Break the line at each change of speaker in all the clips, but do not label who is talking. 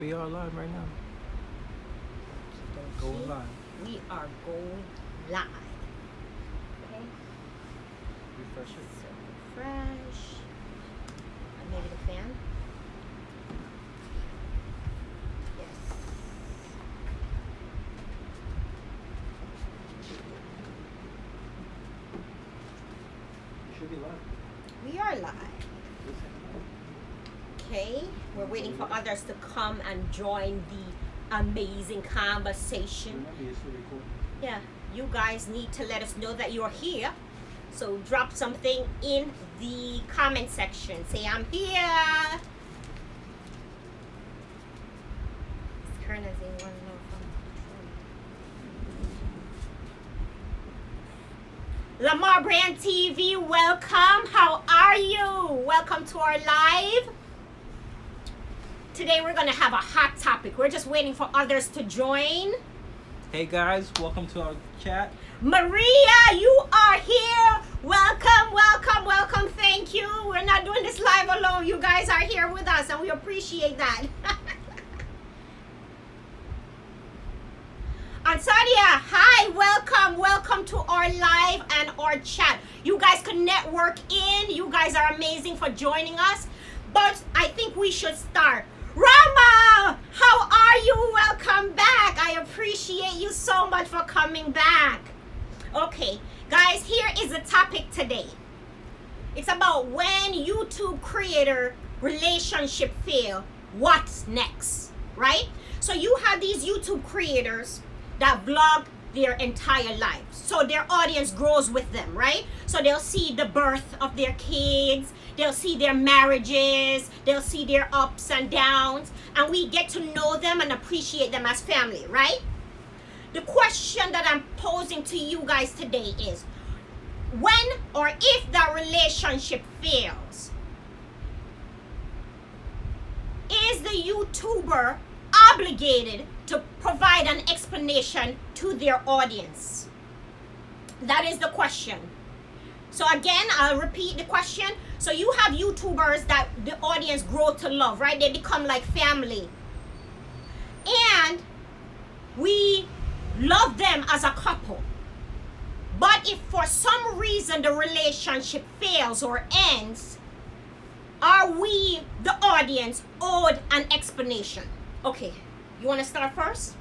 We are live right now. Going live.
We are going live. Okay?
Refresh it.
So refresh. Maybe the fan. Yes.
You should be live.
We are live. Okay? We're waiting for others to come and join the amazing conversation.
Remember, it's really cool.
Yeah, you guys need to let us know that you're here. So drop something in the comment section. Say, I'm here. It's Kern-N-Zane, one love from Detroit. Lamar Brand TV, welcome. How are you? Welcome to our live. Today we're going to have a hot topic. We're just waiting for others to join.
Hey guys, welcome to our chat.
Maria, you are here. Welcome, welcome, welcome. Thank you. We're not doing this live alone. You guys are here with us and we appreciate that. Ansadia, hi, welcome, welcome to our live and our chat. You guys can network in. You guys are amazing for joining us. But I think we should start. Rama, how are you? Welcome back. I appreciate you so much for coming back. Okay, guys, here is the topic today. It's about when YouTube creator relationship fail, what's next, right? So you have these YouTube creators that vlog their entire life. So their audience grows with them, right? So they'll see the birth of their kids, they'll see their marriages, they'll see their ups and downs, and we get to know them and appreciate them as family, right? The question that I'm posing to you guys today is, when or if the relationship fails, is the YouTuber obligated to provide an explanation to their audience? That is the question. So again, I'll repeat the question. So you have YouTubers that the audience grow to love, right? They become like family. And we love them as a couple. But if for some reason the relationship fails or ends, are we, the audience, owed an explanation? Okay, you want to start first?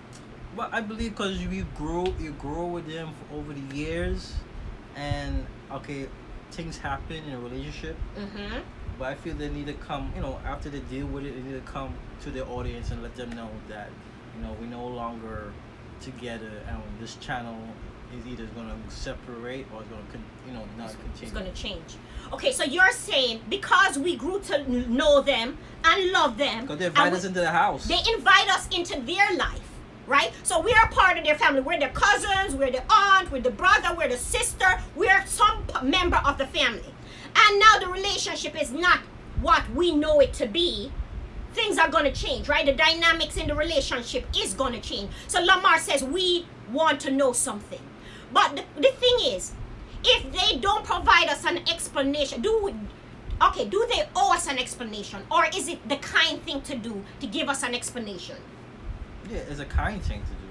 Well, I believe because you grow with them for over the years, and okay, things happen in a relationship.
Mm-hmm.
But I feel they need to come, after they deal with it, they need to come to their audience and let them know that, we're no longer together, and this channel is either going to separate or it's going to, not continue.
It's going to change. Okay, so you're saying because we grew to know them and love them,
Because they invite us into the house.
they invite us into their life, right? So we are part of their family. We're their cousins, we're the aunt, we're the brother, we're the sister, we're some member of the family. And now the relationship is not what we know it to be. Things are going to change, right? The dynamics in the relationship is going to change. So Lamar says we want to know something. But the thing is, if they don't provide us an explanation, do they owe us an explanation? Or is it the kind thing to do to give us an explanation?
Yeah, it's a kind thing to do.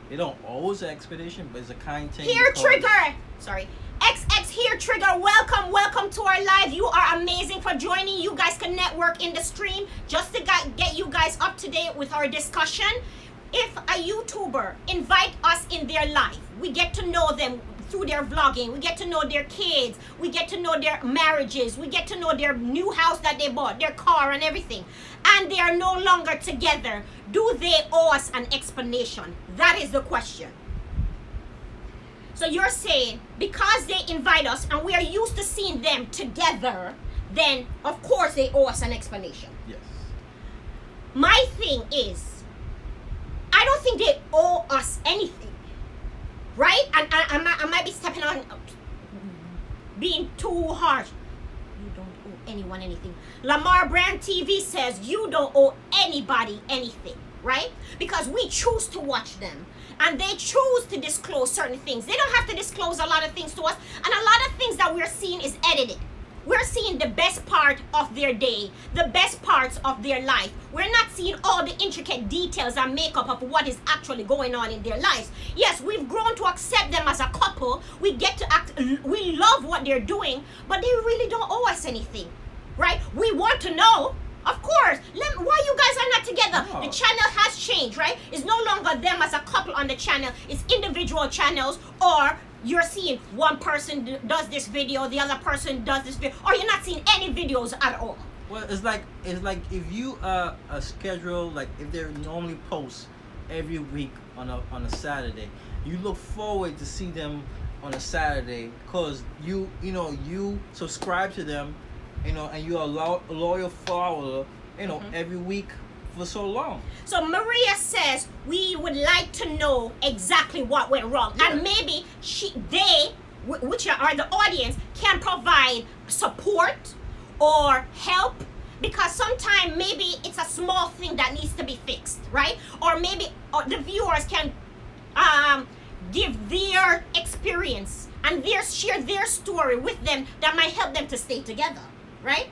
They don't owe us an explanation, but it's a kind thing.
Here, Trigger! Sorry. XX here, Trigger. Welcome to our live. You are amazing for joining. You guys can network in the stream just to get you guys up to date with our discussion. If a YouTuber invite us in their life, we get to know them through their vlogging, we get to know their kids, we get to know their marriages, we get to know their new house that they bought, their car and everything, and they are no longer together, do they owe us an explanation? That is the question. So you're saying because they invite us and we are used to seeing them together, then of course they owe us an explanation.
Yes.
My thing is, I don't think they owe us anything, right? And I might be stepping on, being too harsh. You don't owe anyone anything. Lamar Brand TV says you don't owe anybody anything, right? Because we choose to watch them. And they choose to disclose certain things. They don't have to disclose a lot of things to us. And a lot of things that we're seeing is edited. we're seeing the best part of their day, the best parts of their life. We're not seeing all the intricate details and makeup of what is actually going on in their lives. Yes, we've grown to accept them as a couple. We get to act, we love what they're doing, but they really don't owe us anything, right? We want to know, of course, why you guys are not together.
No.
The channel has changed, right? It's no longer them as a couple on the channel. It's individual channels, or you're seeing one person does this video, the other person does this video, or you're not seeing any videos at all.
Well, it's like if you a schedule, like if they normally post every week on a Saturday, you look forward to see them on a Saturday because you subscribe to them, and you're a loyal follower, every week for so long.
So Maria says we would like to know exactly what went wrong,
Yeah.
and maybe they, which are the audience, can provide support or help, because sometimes maybe it's a small thing that needs to be fixed, right? Or maybe the viewers can give their experience and share their story with them that might help them to stay together, right?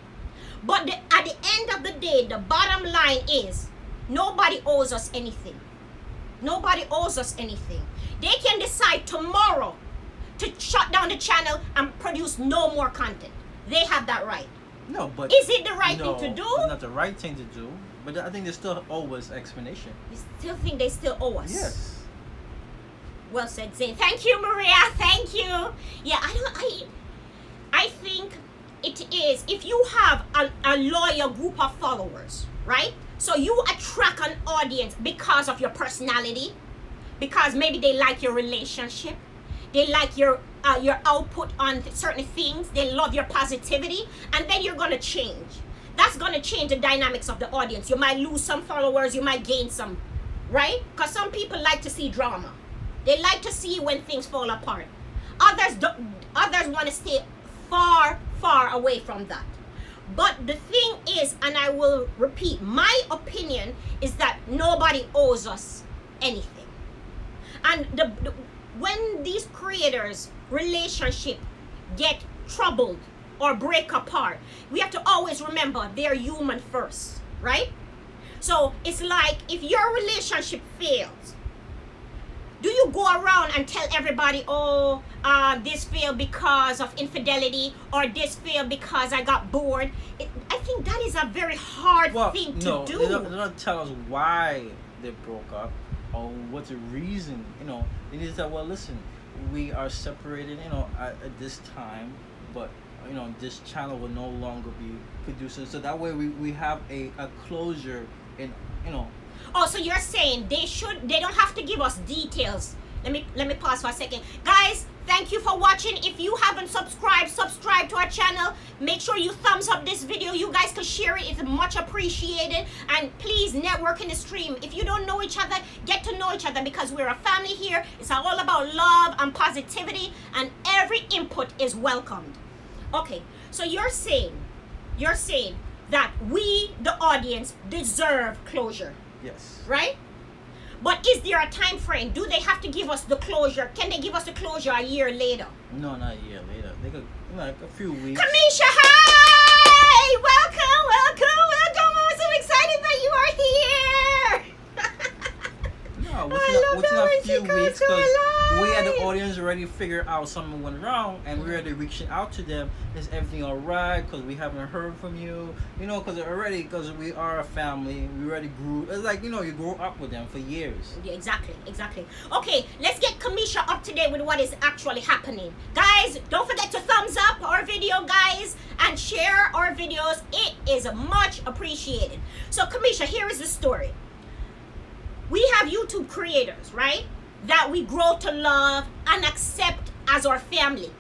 But at the end of the day, the bottom line is nobody owes us anything. Nobody owes us anything. They can decide tomorrow to shut down the channel and produce no more content. They have that right.
No, but
Is it the right thing to do?
It's not the right thing to do, but I think they still owe us explanation.
You still think they still owe us?
Yes.
Well said, Zane. Thank you, Maria. Thank you. Yeah, I think it is, if you have a loyal group of followers, right? So you attract an audience because of your personality, because maybe they like your relationship, they like your output on certain things, they love your positivity, and then you're going to change. That's going to change the dynamics of the audience. You might lose some followers, you might gain some, right? Because some people like to see drama. They like to see when things fall apart. Others want to stay far, far away from that. But the thing is, and I will repeat, my opinion is that nobody owes us anything. And when these creators' relationship get troubled or break apart, we have to always remember they're human first, right? So it's like if your relationship fails, do you go around and tell everybody, oh, this failed because of infidelity, or this failed because I got bored? I think that is a very hard thing to do.
They don't tell us why they broke up or what's the reason. They need to tell, well, listen, we are separated, at this time, but this channel will no longer be producing. So that way we have a closure in.
Oh, so you're saying they don't have to give us details. Let me pause for a second. Guys, thank you for watching. If you haven't subscribe to our channel. Make sure you thumbs up this video. You guys can share it. It's much appreciated. And please network in the stream. If you don't know each other, get to know each other, because we're a family here. It's all about love and positivity, and every input is welcomed. Okay, so you're saying that we, the audience, deserve closure.
Yes.
Right? But is there a time frame? Do they have to give us the closure? Can they give us the closure a year later?
No, not a year later. They could, like a few weeks.
Kamisha, hi! Welcome! I'm so excited that you are here!
No, within a few weeks, because we had the audience already figured out something went wrong, and we're already reaching out to them. Is everything all right? Because we haven't heard from you, because we are a family. We already grew. It's like, you grew up with them for years.
Yeah, exactly. Okay, let's get Kamisha up to date with what is actually happening. Guys, don't forget to thumbs up our video, guys, and share our videos. It is much appreciated. So, Kamisha, here is the story. We have YouTube creators, right, that we grow to love and accept as our family.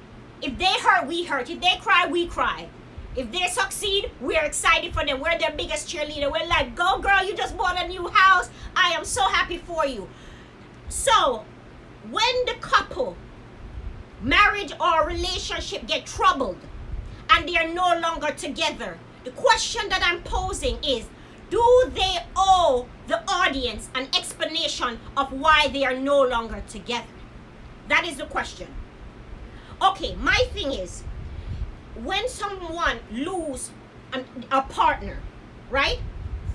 If they hurt, we hurt. If they cry, we cry. If they succeed, we're excited for them. We're their biggest cheerleader. We're like, go girl, you just bought a new house. I am so happy for you. So when the couple, marriage or relationship get troubled and they are no longer together, the question that I'm posing is, do they owe the audience an explanation of why they are no longer together? That is the question. Okay, my thing is, when someone lose a partner, right?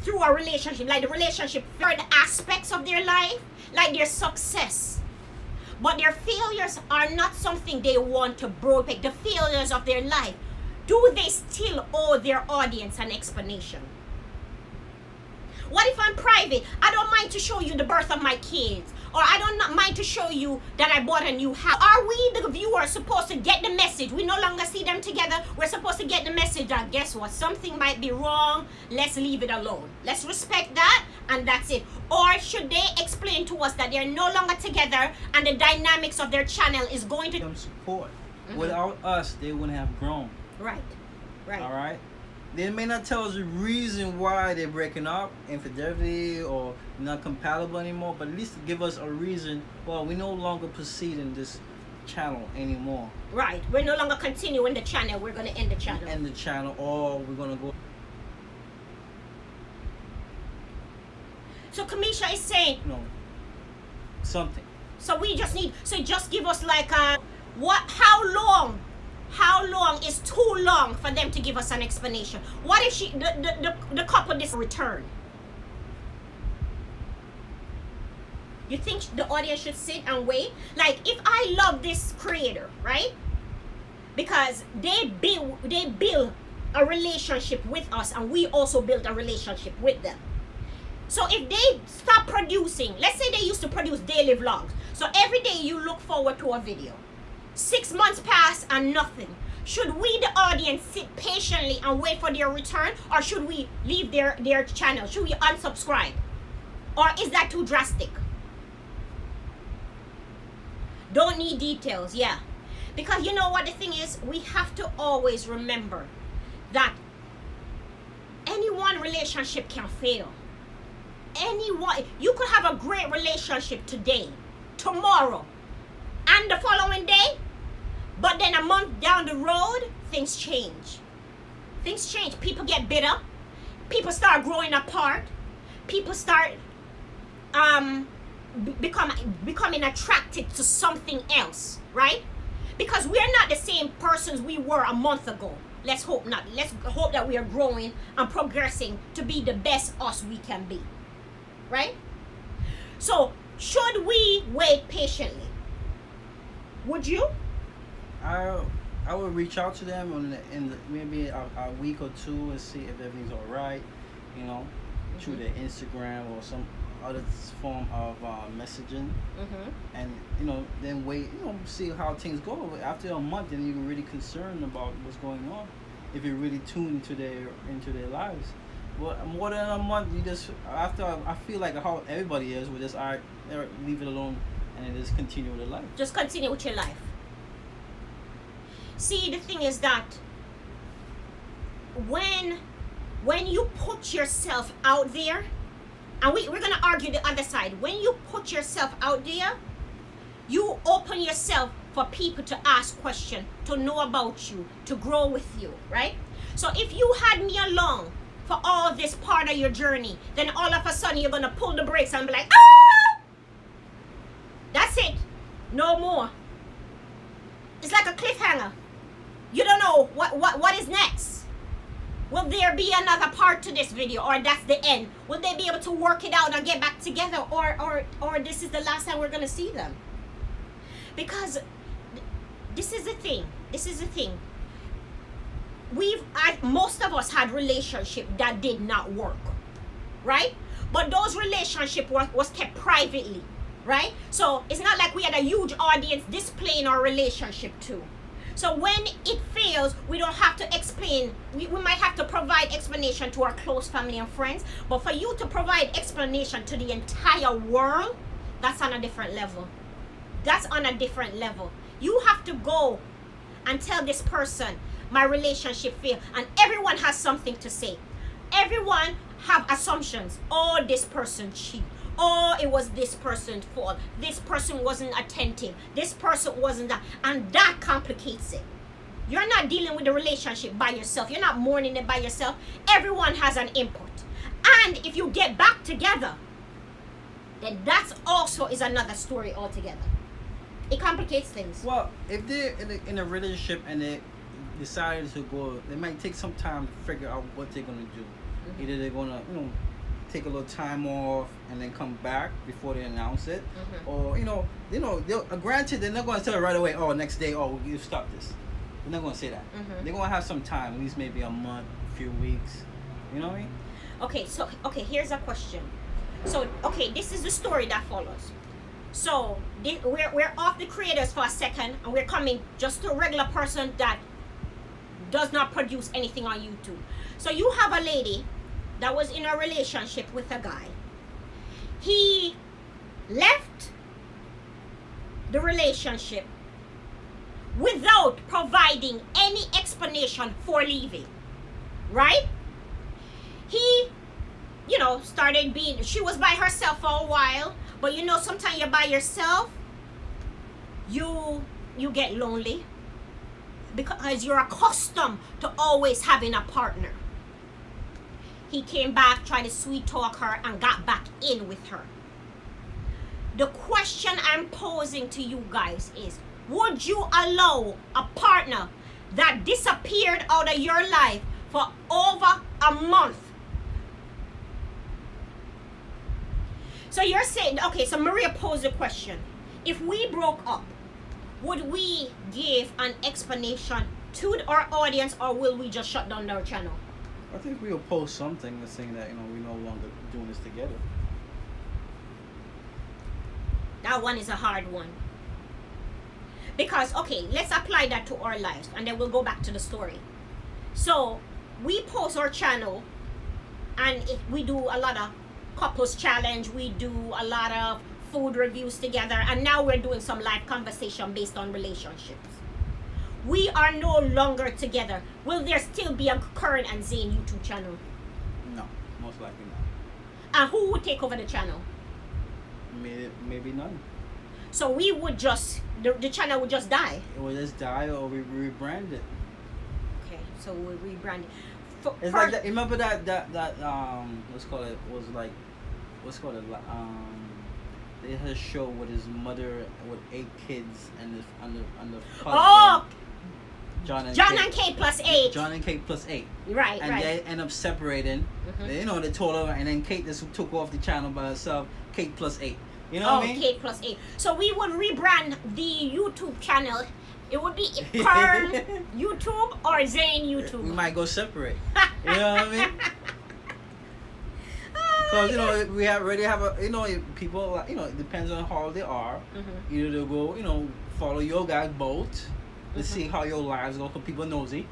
Through a relationship, like the relationship, certain aspects of their life, like their success. But their failures are not something they want to break. The failures of their life, do they still owe their audience an explanation? What if I'm private? I don't mind to show you the birth of my kids. Or I don't mind to show you that I bought a new house. Are we, the viewers, supposed to get the message? We no longer see them together. We're supposed to get the message that, guess what? Something might be wrong. Let's leave it alone. Let's respect that, and that's it. Or should they explain to us that they're no longer together and the dynamics of their channel is going to...
support. Without us, they wouldn't have grown.
Right. Right.
All right? They may not tell us the reason why they're breaking up, infidelity or not compatible anymore, but at least give us a reason. Well, we no longer proceed in this channel anymore.
Right. We're no longer continuing the channel. We're going to end the channel.
End the channel, or we're going to go.
So Kamisha is saying...
No. Something.
So we just need... So just give us like a... How long? How long is too long for them to give us an explanation? What if the couple this return? You think the audience should sit and wait? Like, if I love this creator, right? Because they build a relationship with us, and we also build a relationship with them. So if they stop producing, let's say they used to produce daily vlogs. So every day you look forward to a video. 6 months pass and nothing. Should we, the audience, sit patiently and wait for their return? Or should we leave their channel? Should we unsubscribe? Or is that too drastic? Don't need details, yeah. Because you know what the thing is? We have to always remember that any one relationship can fail. You could have a great relationship today, tomorrow, and the following day. But then a month down the road, things change. Things change. People get bitter. People start growing apart. People start becoming attracted to something else, right? Because we are not the same persons we were a month ago. Let's hope not. Let's hope that we are growing and progressing to be the best us we can be, right? So, should we wait patiently? Would you?
I would reach out to them in maybe a week or two and see if everything's all right, you know, through their Instagram or some other form of messaging, and you know, then wait, you know, see how things go. After a month, then you're really concerned about what's going on. If you're really tuned into their lives, but more than a month, you just I feel like how everybody is, we just leave it alone and then just continue with their life.
Just continue with your life. See, the thing is that when you put yourself out there, and we're going to argue the other side. When you put yourself out there, you open yourself for people to ask questions, to know about you, to grow with you, right? So if you had me along for all this part of your journey, then all of a sudden you're going to pull the brakes and be like, ah! That's it. No more. It's like a cliffhanger. You don't know what is next. Will there be another part to this video, or that's the end? Will they be able to work it out and get back together, or this is the last time we're gonna see them? Because this is the thing. This is the thing. Most of us had relationships that did not work, right? But those relationships was kept privately, right? So it's not like we had a huge audience displaying our relationship too. So when it fails, we don't have to explain. We might have to provide explanation to our close family and friends. But for you to provide explanation to the entire world, that's on a different level. That's on a different level. You have to go and tell this person, my relationship failed. And everyone has something to say. Everyone have assumptions. Oh, this person cheated. Oh, it was this person's fault. This person wasn't attentive. This person wasn't that. And that complicates it. You're not dealing with the relationship by yourself. You're not mourning it by yourself. Everyone has an input. And if you get back together, then that also is another story altogether. It complicates things.
Well, if they're in a relationship and decided to go, they might take some time to figure out what they're gonna do. Either they're gonna, take a little time off and then come back before they announce it, or granted they're not gonna tell it right away. Oh, next day, oh, you stop this. They're not gonna say that. They're gonna have some time, at least maybe a month, a few weeks. You know what I mean?
Okay, here's a question. So, this is the story that follows. So, we're off the creators for a second, and we're coming just to a regular person that does not produce anything on YouTube. So, you have a lady that was in a relationship with a guy. He left the relationship without providing any explanation for leaving, right? He, started being, she was by herself for a while, but sometimes you're by yourself, you get lonely because you're accustomed to always having a partner. He came back, tried to sweet talk her, and got back in with her. The question I'm posing to you guys is, would you allow a partner that disappeared out of your life for over a month? So you're saying, so Maria posed a question. If we broke up, would we give an explanation to our audience, or will we just shut down our channel?
I think we'll post something that's saying that, we're no longer doing this together.
That one is a hard one. Because, let's apply that to our lives, and then we'll go back to the story. So, we post our channel, and we do a lot of couples challenge, we do a lot of food reviews together, and now we're doing some live conversation based on relationships. We are no longer together. Will there still be a Kern-N-Zane YouTube channel?
No, most likely not.
And who would take over the channel?
Maybe none.
So we would just, the channel would just die?
It would just die, or we rebrand it.
Okay, so we'll rebrand it.
It's like that. Remember that they had a show with his mother with 8 kids and the husband. John and Kate plus 8. John and Kate plus 8.
Right,
and they end up separating. They told her, and then Kate just took off the channel by herself. Kate plus 8. You know what I mean?
Kate plus 8. So we would rebrand the YouTube channel. It would be Kern YouTube or Zane YouTube.
We might go separate. You know what I mean? Because we already have a people it depends on how they are. Either they'll go follow your guys both to see how your lives go, because people are nosy.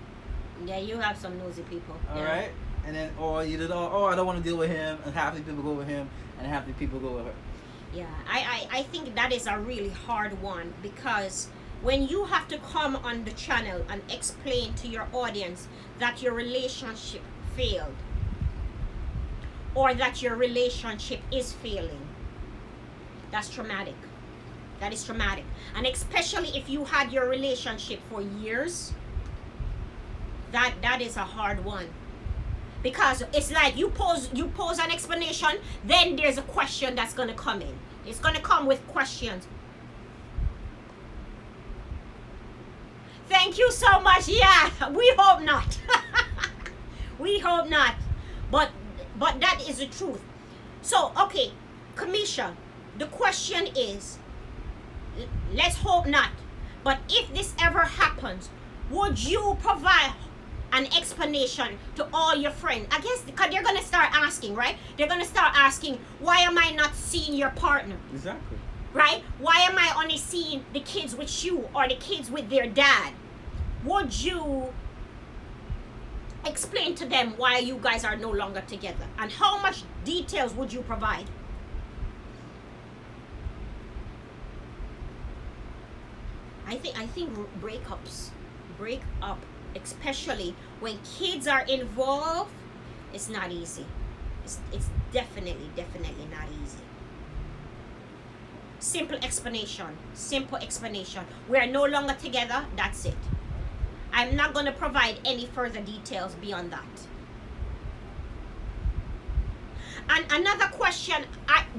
Yeah, you have some nosy people.
All right, and then or either I don't want to deal with him, and half the people go with him, and half the people go with her.
Yeah, I think that is a really hard one, because when you have to come on the channel and explain to your audience that your relationship failed, or that your relationship is failing, that's traumatic. That is traumatic. And especially if you had your relationship for years, that is a hard one. Because it's like you pose an explanation, then there's a question that's going to come in. It's going to come with questions. Thank you so much. Yeah, we hope not. We hope not. But that is the truth. So, Kamisha, the question is, let's hope not, but if this ever happens, would you provide an explanation to all your friends? I guess because they're going to start asking, right? They're going to start asking, why am I not seeing your partner?
Exactly.
Right? Why am I only seeing the kids with you or the kids with their dad? Would you explain to them why you guys are no longer together? And how much details would you provide? I think break up, especially when kids are involved, it's not easy. It's definitely not easy. Simple explanation. We are no longer together. That's it. I'm not going to provide any further details beyond that. And another question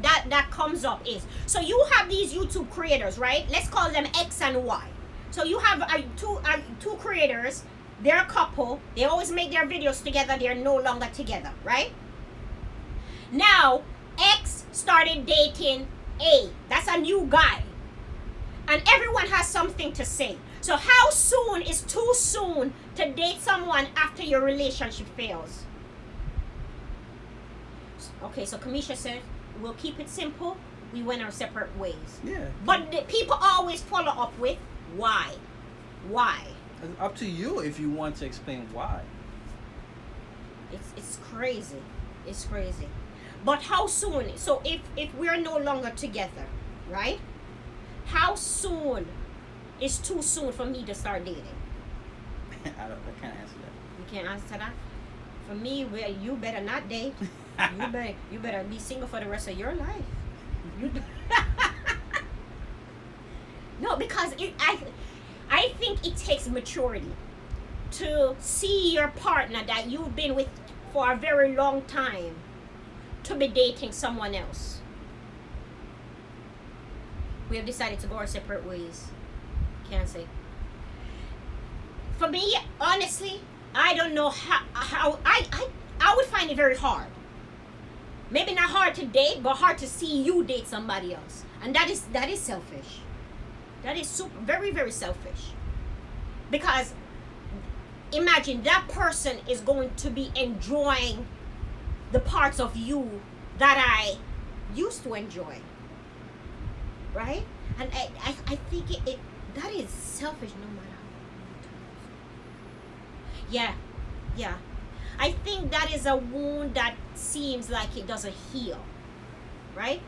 that comes up is, so you have these YouTube creators, right? Let's call them X and Y. So you have two creators, they're a couple. They always make their videos together. They're no longer together, right? Now, X started dating A. That's a new guy. And everyone has something to say. So how soon is too soon to date someone after your relationship fails? Okay, so Kamisha said, we'll keep it simple. We went our separate ways.
Yeah.
But the people always follow up with, why? Why?
It's up to you if you want to explain why.
It's crazy. It's crazy. But how soon? So if we're no longer together, right? How soon is too soon for me to start dating?
I can't answer that.
You can't answer that? For me, well, you better not date. You better be single for the rest of your life. No, because I think it takes maturity to see your partner that you've been with for a very long time to be dating someone else. We have decided to go our separate ways. Can't say. For me, honestly, I don't know how I would find it very hard. Maybe not hard to date, but hard to see you date somebody else. And that is selfish. That is very, very selfish. Because imagine that person is going to be enjoying the parts of you that I used to enjoy. Right? And I think that is selfish no matter how. Yeah. I think that is a wound that seems like it doesn't heal. Right?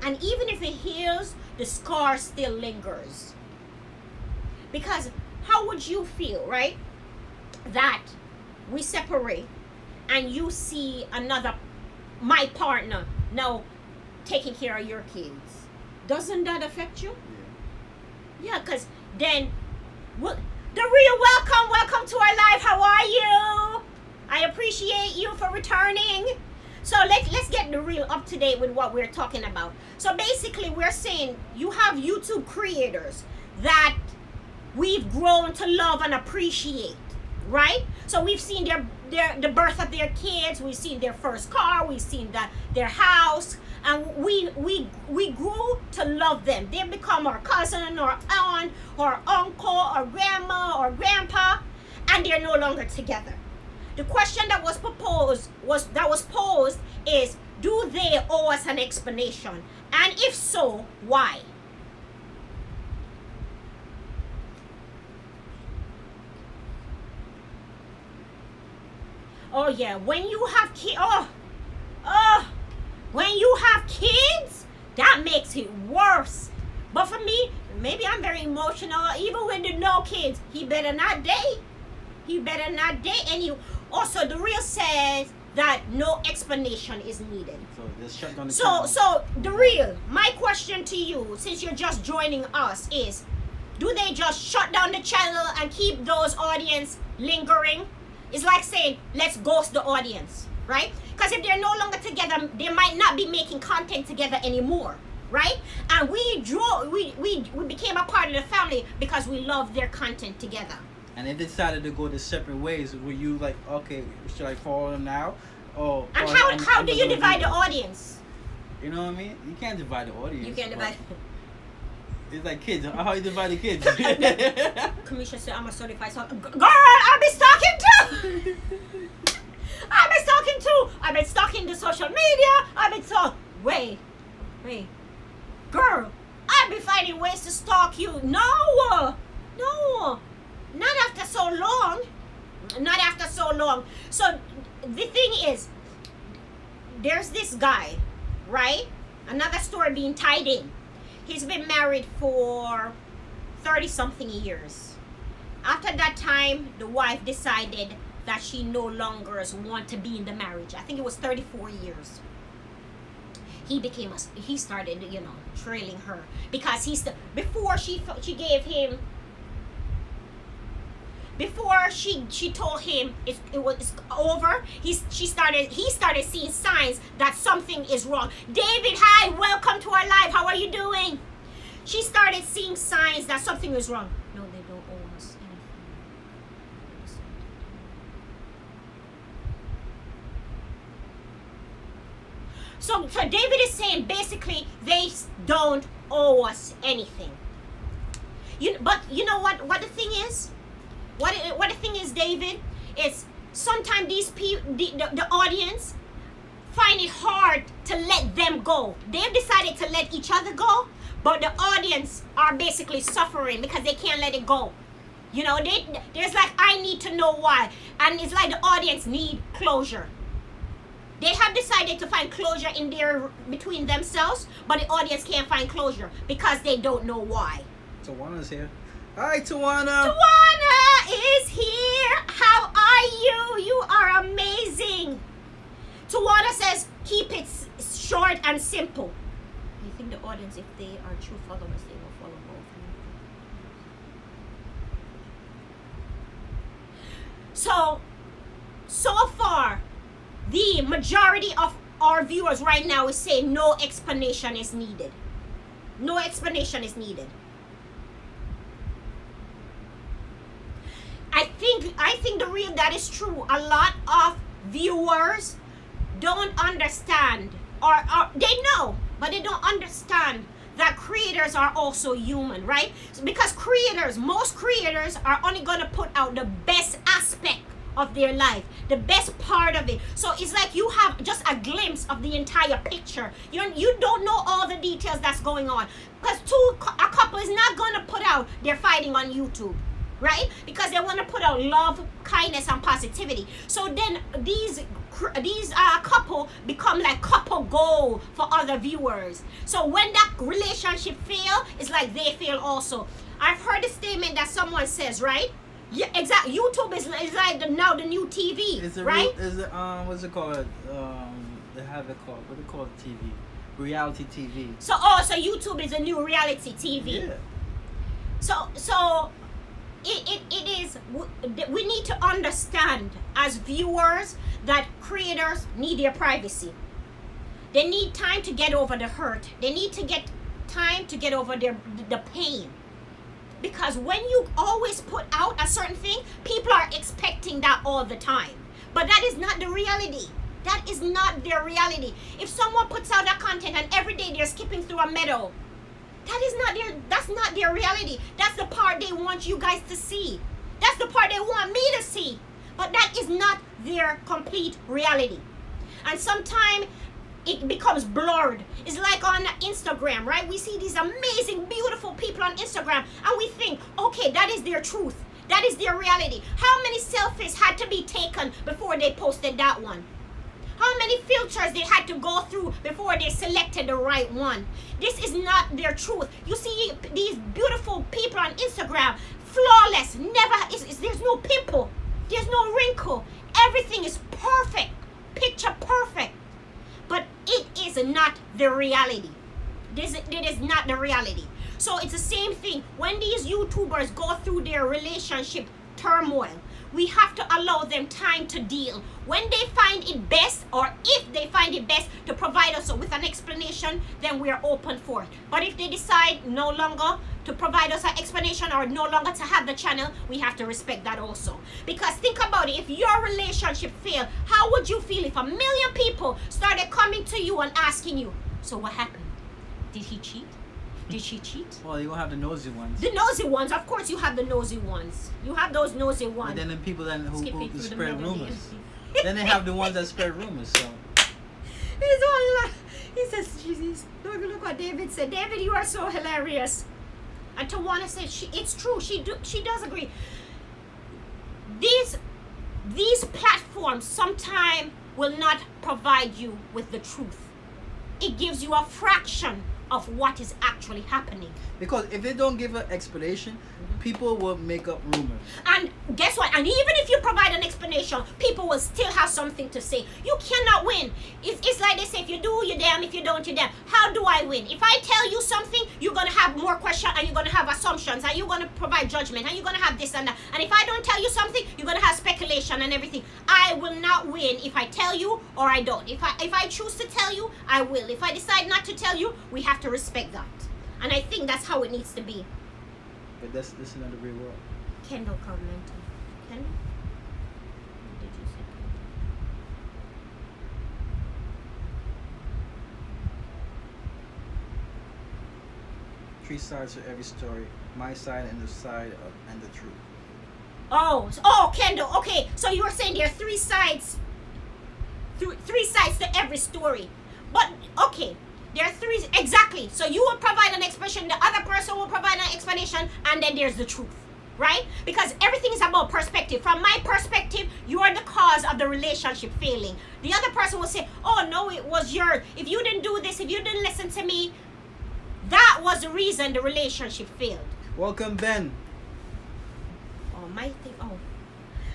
And even if it heals, the scar still lingers. Because how would you feel, right? That we separate and you see my partner now taking care of your kids. Doesn't that affect you? Yeah, because then, the real welcome to our live. How are you? I appreciate you for returning. So let's get the real up to date with what we're talking about. So basically, we're saying you have YouTube creators that we've grown to love and appreciate, right? So we've seen the birth of their kids, we've seen their first car, we've seen their house. And we grew to love them. They become our cousin or aunt or uncle or grandma or grandpa, and they're no longer together. The question that was posed is, do they owe us an explanation? And if so, why? Oh yeah, when you have kids, when you have kids, that makes it worse. But for me, maybe I'm very emotional. Even when there's no kids, he better not date. He better not date. And also, the real says that no explanation is needed.
So just shut down the
So the real, my question to you, since you're just joining us, is, do they just shut down the channel and keep those audience lingering? It's like saying, let's ghost the audience. Right? Because if they're no longer together, they might not be making content together anymore, right? And we became a part of the family because we love their content together.
And they decided to go the separate ways. Were you like, okay, should I follow them now? Or
and how do you divide the audience?
You know what I mean? You can't divide the audience.
You can't divide.
It's like kids. How you divide the kids?
Kamisha said, I'm a certified stalker. Girl, I'll be stalking too. I've been stalking the social media. Wait. Girl, I've been finding ways to stalk you. No. Not after so long. So the thing is, there's this guy, right? Another story being tied in. He's been married for 30-something years. After that time, the wife decided that she no longer want to be in the marriage. I think it was 34 years. He started, trailing her because before she told him it was over, he started seeing signs that something is wrong. David, hi, welcome to our live. How are you doing? She started seeing signs that something is wrong. No, they don't owe us anything. So David is saying basically they don't owe us anything. But you know what the thing is? What the thing is, David, is sometimes these people, the audience, find it hard to let them go. They've decided to let each other go, but the audience are basically suffering because they can't let it go. You know, there's like, I need to know why. And it's like the audience need closure. They have decided to find closure between themselves, but the audience can't find closure because they don't know why.
Tawana's here. Hi, Tawana.
Tawana is here. How are you? You are amazing. Tawana says, keep it short and simple. I think the audience, if they are true followers, they will follow both. So far, the majority of our viewers right now is saying no explanation is needed. No explanation is needed. I think the real that is true. A lot of viewers don't understand, or they know, but they don't understand that creators are also human, right? So because most creators are only going to put out the best aspect of their life, the best part of it. So it's like you have just a glimpse of the entire picture. You don't know all the details that's going on, because a couple is not going to put out their fighting on YouTube, right? Because they want to put out love, kindness, and positivity. So then these couple become like couple goal for other viewers. So when that relationship fail, it's like they fail also. I've heard a statement that someone says, right? Yeah, exactly. YouTube is like now the new TV, right?
What's it called? They have it called. What do they call it? TV, reality TV.
So YouTube is a new reality TV.
Yeah.
So it is. We need to understand as viewers that creators need their privacy. They need time to get over the hurt. They need to get time to get over the pain. Because when you always put out a certain thing, people are expecting that all the time. But that is not the reality. That is not their reality. If someone puts out that content and every day they're skipping through a meadow, that's not their reality. That's the part they want you guys to see. That's the part they want me to see. But that is not their complete reality. And sometimes it becomes blurred. It's like on Instagram, right? We see these amazing, beautiful people on Instagram and we think, okay, that is their truth. That is their reality. How many selfies had to be taken before they posted that one? How many filters they had to go through before they selected the right one? This is not their truth. You see these beautiful people on Instagram, flawless, there's no pimple, there's no wrinkle. Everything is perfect, picture perfect. But it is not the reality. It is not the reality. So it's the same thing. When these YouTubers go through their relationship turmoil, we have to allow them time to deal. When they find it best, or if they find it best to provide us with an explanation, then we are open for it. But if they decide no longer to provide us an explanation or no longer to have the channel, we have to respect that also. Because think about it, if your relationship failed, how would you feel if 1 million people started coming to you and asking you, so what happened? Did he cheat? Did she cheat?
Well, you will have the nosy ones.
The nosy ones, of course you have the nosy ones. You have those nosy ones.
And then the people who spread rumors. Then they have the ones that spread rumors, so.
He's all like, he says, look what David said. David, you are so hilarious. And Tawana said, it's true, she does agree. These platforms sometimes will not provide you with the truth. It gives you a fraction of what is actually happening.
Because if they don't give an explanation, people will make up rumors.
And guess what? And even if you provide an explanation, people will still have something to say. You cannot win. It's like they say, if you do, you're damn. If you don't, you're damn. How do I win? If I tell you something, you're going to have more questions, and you're going to have assumptions, and you're going to provide judgment, and you're going to have this and that. And if I don't tell you something, you're going to have speculation and everything. I will not win if I tell you or I don't. If I choose to tell you, I will. If I decide not to tell you, we have to respect that. And I think that's how it needs to be.
But this is not the real world.
Kendall commented. Kendall? What did you say?
three sides to every story. My side and the side and the truth.
Oh, Kendall. Okay, so you were saying there are three sides to every story. But okay, there are three exactly. So you will provide an explanation, the other person will provide an explanation, and then there's the truth. Right? Because everything is about perspective. From my perspective, you are the cause of the relationship failing. The other person will say, oh no, it was yours. If you didn't do this, if you didn't listen to me, that was the reason the relationship failed.
Welcome, Ben.
Oh, my thing. Oh.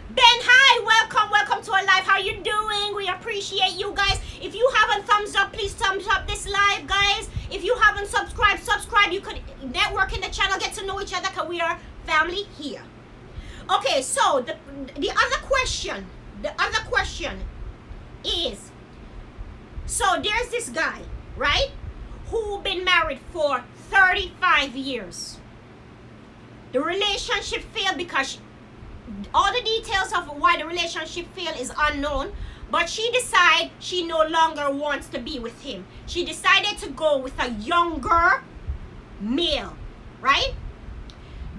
Ben, hi, welcome to our live. How you doing? We appreciate you guys. If you haven't thumbs up, please thumbs up this live, guys. If you haven't subscribed, subscribe. You could network in the channel, get to know each other, because we are family here. Okay, so the other question is, so there's this guy, right, who been married for 35 years. The relationship failed because all the details of why the relationship failed is unknown, but she decided she no longer wants to be with him. She decided to go with a younger male, right?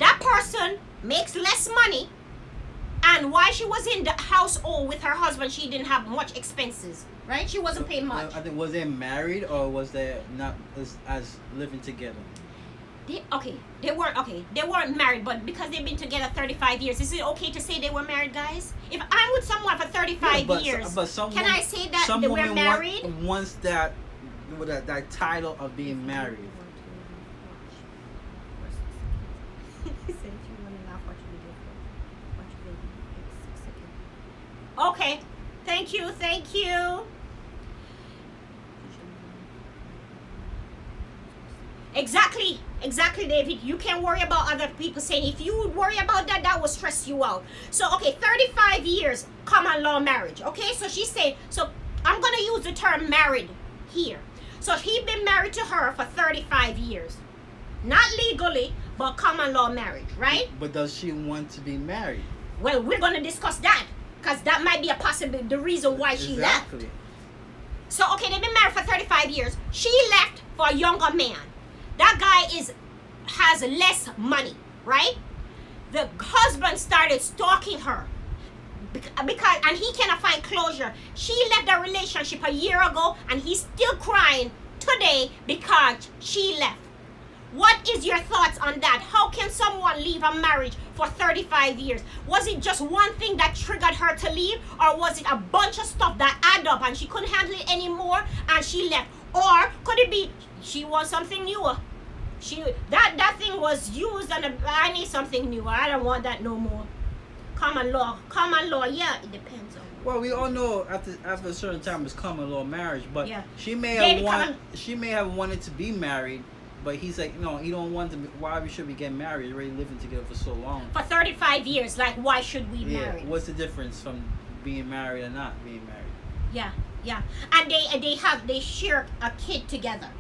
That person makes less money, and while she was in the household with her husband, she didn't have much expenses, right? She wasn't paying much.
I think, was they married or was they not as living together?
They weren't married, but because they've been together 35 years, is it okay to say they were married, guys? If I'm with someone for 35 years, can I say that they were married?
Wants that title of being married.
Okay, thank you. Exactly, David. You can't worry about other people saying. If you would worry about that, that would stress you out. So, okay, 35 years common law marriage. Okay, so she's saying, so I'm going to use the term married here. So he'd been married to her for 35 years. Not legally, but common law marriage, right?
But does she want to be married?
Well, we're going to discuss that, because that might be a possibility, the reason why she left. So, okay, they've been married for 35 years. She left for a younger man. That guy has less money, right? The husband started stalking her because and he cannot find closure. She left the relationship a year ago, and he's still crying today because she left. What is your thoughts on that? How can someone leave a marriage for 35 years? Was it just one thing that triggered her to leave, or was it a bunch of stuff that added up and she couldn't handle it anymore and she left? Or could it be she wants something newer? That thing was used, and I need something new. I don't want that no more. Common law, yeah, it depends on.
Well, we all know after a certain time it's common law marriage, but
yeah.
she may have wanted to be married, but he's like, no, he don't want to. Why should we get married? We're already living together for so long.
For 35 years, like, why should we marry?
What's the difference from being married and not being married?
Yeah, and they share a kid together.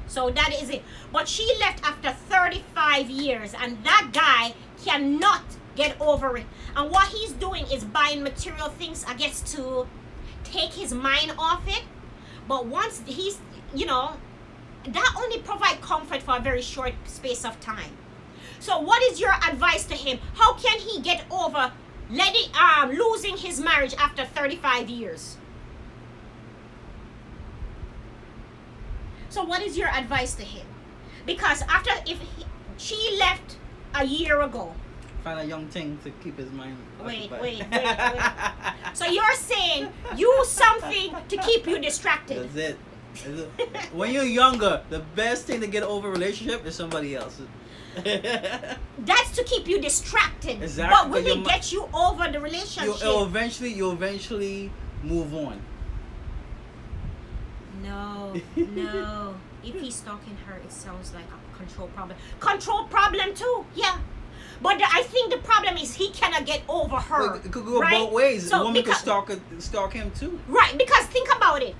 So that is it. But she left after 35 years, and that guy cannot get over it. And what he's doing is buying material things, I guess, to take his mind off it. But once he's, that only provide comfort for a very short space of time. So what is your advice to him? How can he get over losing his marriage after 35 years? So what is your advice to him? Because she left a year ago.
Find a young thing to keep his mind occupied.
Wait. So you're saying use something to keep you distracted.
That's it. When you're younger, the best thing to get over a relationship is somebody else.
That's to keep you distracted.
Exactly.
But will it get you over the relationship?
You'll eventually move on.
No. If he's stalking her, it sounds like a control problem. Control problem too, yeah. But I think the problem is he cannot get over her.
Well, it could go
right?
both ways.
So
a woman could stalk him too.
Right, because think about it,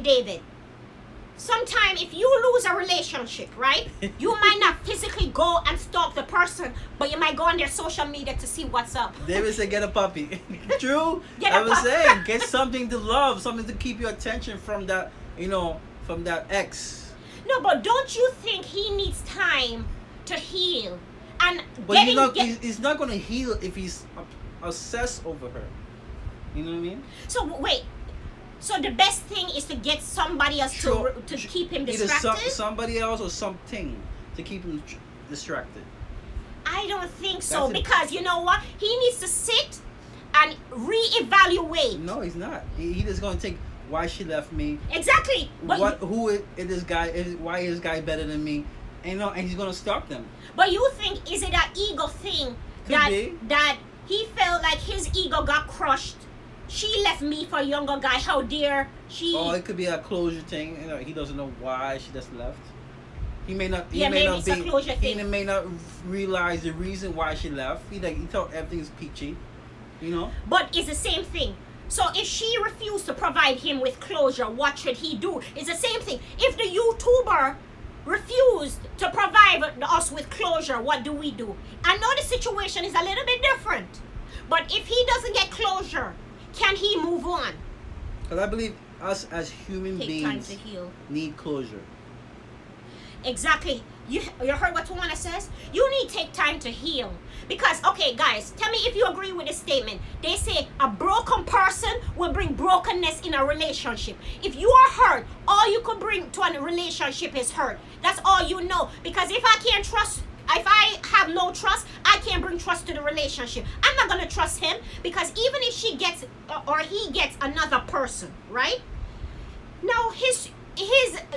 David. Sometime if you lose a relationship, right, you might not physically go and stalk the person, but you might go on their social media to see what's up.
David said get a puppy. True.
Get
I was saying, get something to love, something to keep your attention from that, from that ex.
No, but don't you think he needs time to heal? And
But he's not going to heal if he's obsessed over her. You know what I mean?
So wait. So the best thing is to get somebody else to keep him distracted?
Either somebody else or something to keep him distracted.
I don't think so, because you know what? He needs to sit and reevaluate.
No, he's not. He just going to take why she left me.
Exactly. But
who is this guy? Why is this guy better than me? And he's going to stop them.
But you think, is it an ego thing that he felt like his ego got crushed? She left me for a younger guy. How dare she?
Oh, it could be a closure thing. He doesn't know why she just left. He may not.
Maybe it's a closure thing.
He may not realize the reason why she left. He thought everything's peachy.
But it's the same thing. So if she refused to provide him with closure, what should he do? It's the same thing. If the YouTuber refused to provide us with closure, what do we do? I know the situation is a little bit different, but if he doesn't get closure, can he move on?
Because I believe us as human beings
time to heal.
Need closure.
Exactly. You heard what Tawana says? You need to take time to heal. Because, okay, guys, tell me if you agree with this statement. They say a broken person will bring brokenness in a relationship. If you are hurt, all you could bring to a relationship is hurt. That's all you know. Because if I have no trust, I can't bring trust to the relationship. I'm not going to trust him, because even if she gets or he gets another person, right? Now his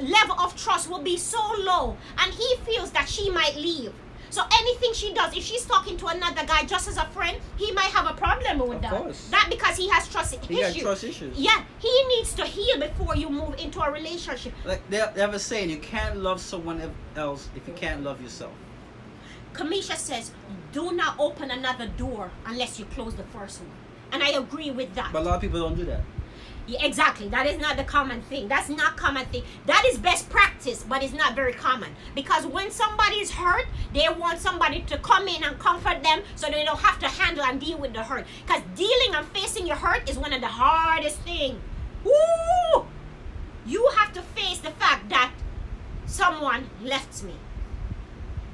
level of trust will be so low, and he feels that she might leave. So anything she does, if she's talking to another guy just as a friend, he might have a problem with that. Of course. That because he has trust issues.
He has trust issues.
Yeah, he needs to heal before you move into a relationship.
Like they have a saying, you can't love someone else if you can't love yourself.
Kamisha says, do not open another door unless you close the first one. And I agree with that.
But a lot of people don't do that.
Yeah, exactly. That is not the common thing. That's not common thing. That is best practice, but it's not very common. Because when somebody is hurt, they want somebody to come in and comfort them so they don't have to handle and deal with the hurt. Because dealing and facing your hurt is one of the hardest things. Woo! You have to face the fact that someone left me.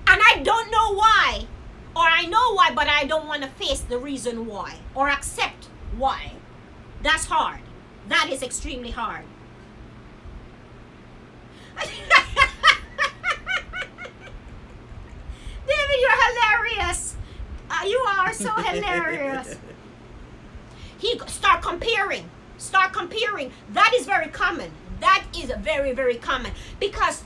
And I don't know why. Or I know why, but I don't want to face the reason why. Or accept why. That's hard. That is extremely hard. David, you're hilarious. You are so hilarious. Start comparing. Start comparing. That is very common. That is very, very common. Because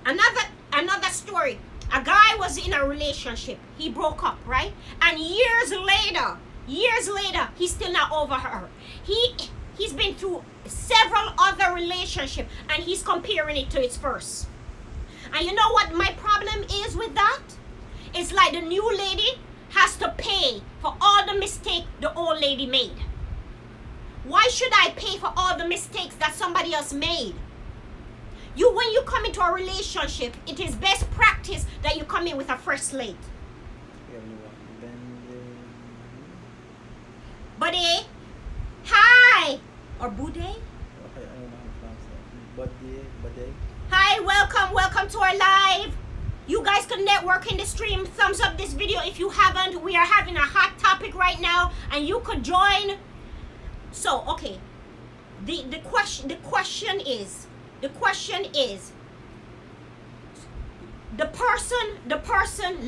another story. A guy was in a relationship. He broke up, right? And years later, he's still not over her. He's been through several other relationships, and he's comparing it to his first. And you know what my problem is with that? It's like the new lady has to pay for all the mistakes the old lady made. Why should I pay for all the mistakes that somebody else made? When you come into a relationship, it is best practice that you come in with a fresh slate. Buddy, hi, or Bude?
I don't know how to pronounce that. Buddy.
Hi, welcome to our live. You guys can network in the stream. Thumbs up this video if you haven't. We are having a hot topic right now, and you could join. So, okay, the question is the person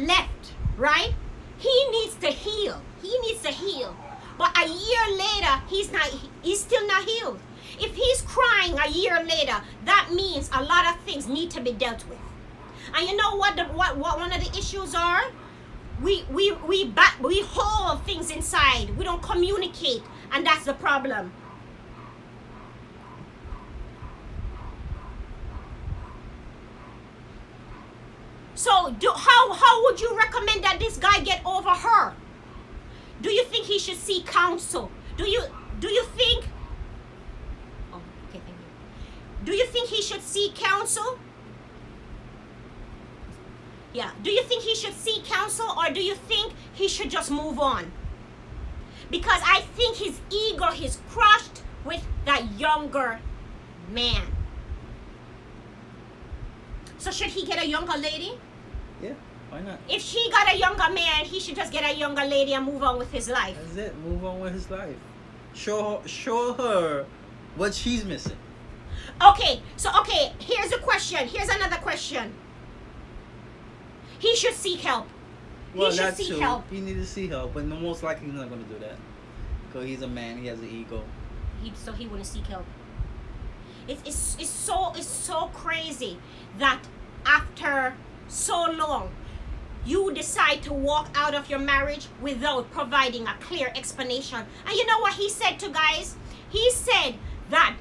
left, right? He needs to heal. But a year later, he's still not healed. If he's crying a year later, that means a lot of things need to be dealt with. And you know what one of the issues are? We hold things inside. We don't communicate, and that's the problem. So how would you recommend that this guy get over her? Do you think he should seek counsel? Do you think? Oh, okay, thank you. Do you think he should seek counsel? Yeah. Do you think he should seek counsel, or do you think he should just move on? Because I think his ego is crushed with that younger man. should he get a younger lady?
Yeah, why not?
If she got a younger man, he should just get a younger lady and move on with his life.
That's it. Move on with his life. Show her what she's missing.
Okay, here's a question. Here's another question. He should seek help.
Well,
he should
that's
seek
true.
help.
He needs to seek help, but most likely he's not going to do that. Because he's a man. He has an ego.
So he wouldn't seek help. It's so crazy that after so long, you decide to walk out of your marriage without providing a clear explanation. And you know what he said to guys? He said that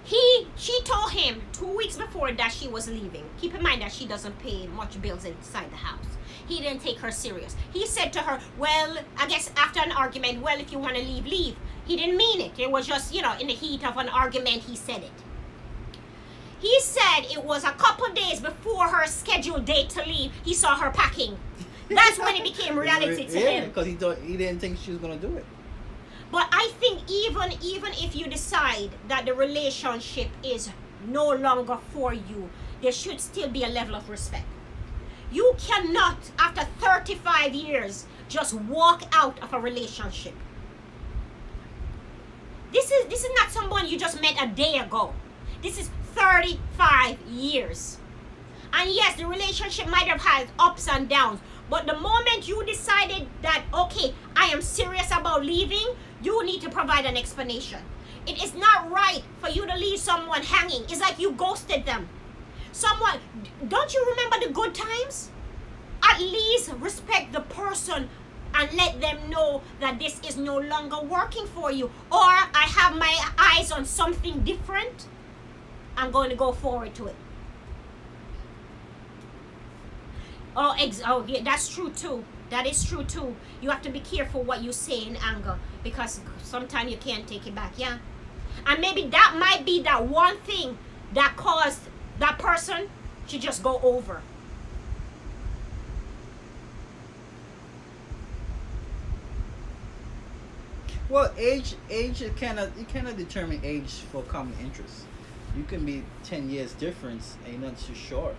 she told him 2 weeks before that she was leaving. Keep in mind that she doesn't pay much bills inside the house. He didn't take her serious. He said to her, well, I guess after an argument, well, if you want to leave, leave. He didn't mean it. It was just, in the heat of an argument, he said it. He said it was a couple days before her scheduled date to leave, he saw her packing. That's when it became reality to him.
Because he didn't think she was going to do it.
But I think even if you decide that the relationship is no longer for you, there should still be a level of respect. You cannot, after 35 years, just walk out of a relationship. This is not someone you just met a day ago. This is 35 years. And yes, the relationship might have had ups and downs. But the moment you decided that, okay, I am serious about leaving, you need to provide an explanation. It is not right for you to leave someone hanging. It's like you ghosted them. Don't you remember the good times? At least respect the person and let them know that this is no longer working for you. Or I have my eyes on something different. I'm going to go forward to it. Oh, yeah, that's true too. That is true too. You have to be careful what you say in anger, because sometimes you can't take it back, yeah? And maybe that might be that one thing that caused that person to just go over.
Well, age you cannot determine age for common interests. You can be 10 years difference and you're not too sure.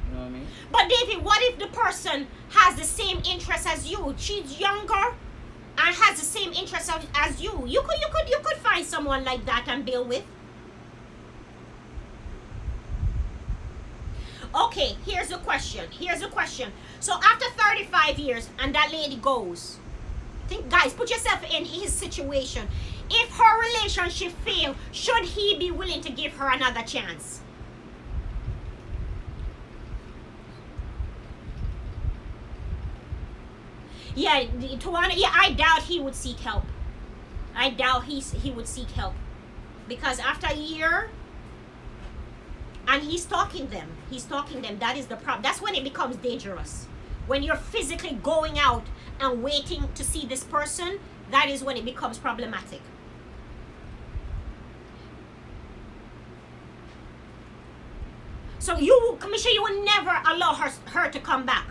You know what I mean?
But David, what if the person has the same interest as you? She's younger and has the same interest as you. You could find someone like that and deal with. Okay, here's the question. So after 35 years and that lady goes, guys, put yourself in his situation. If her relationship failed, should he be willing to give her another chance? Yeah, Tawana, I doubt he would seek help. I doubt he would seek help. Because after a year, and he's stalking them, that is the problem. That's when it becomes dangerous. When you're physically going out and waiting to see this person, that is when it becomes problematic. So Commissioner, you will never allow her to come back.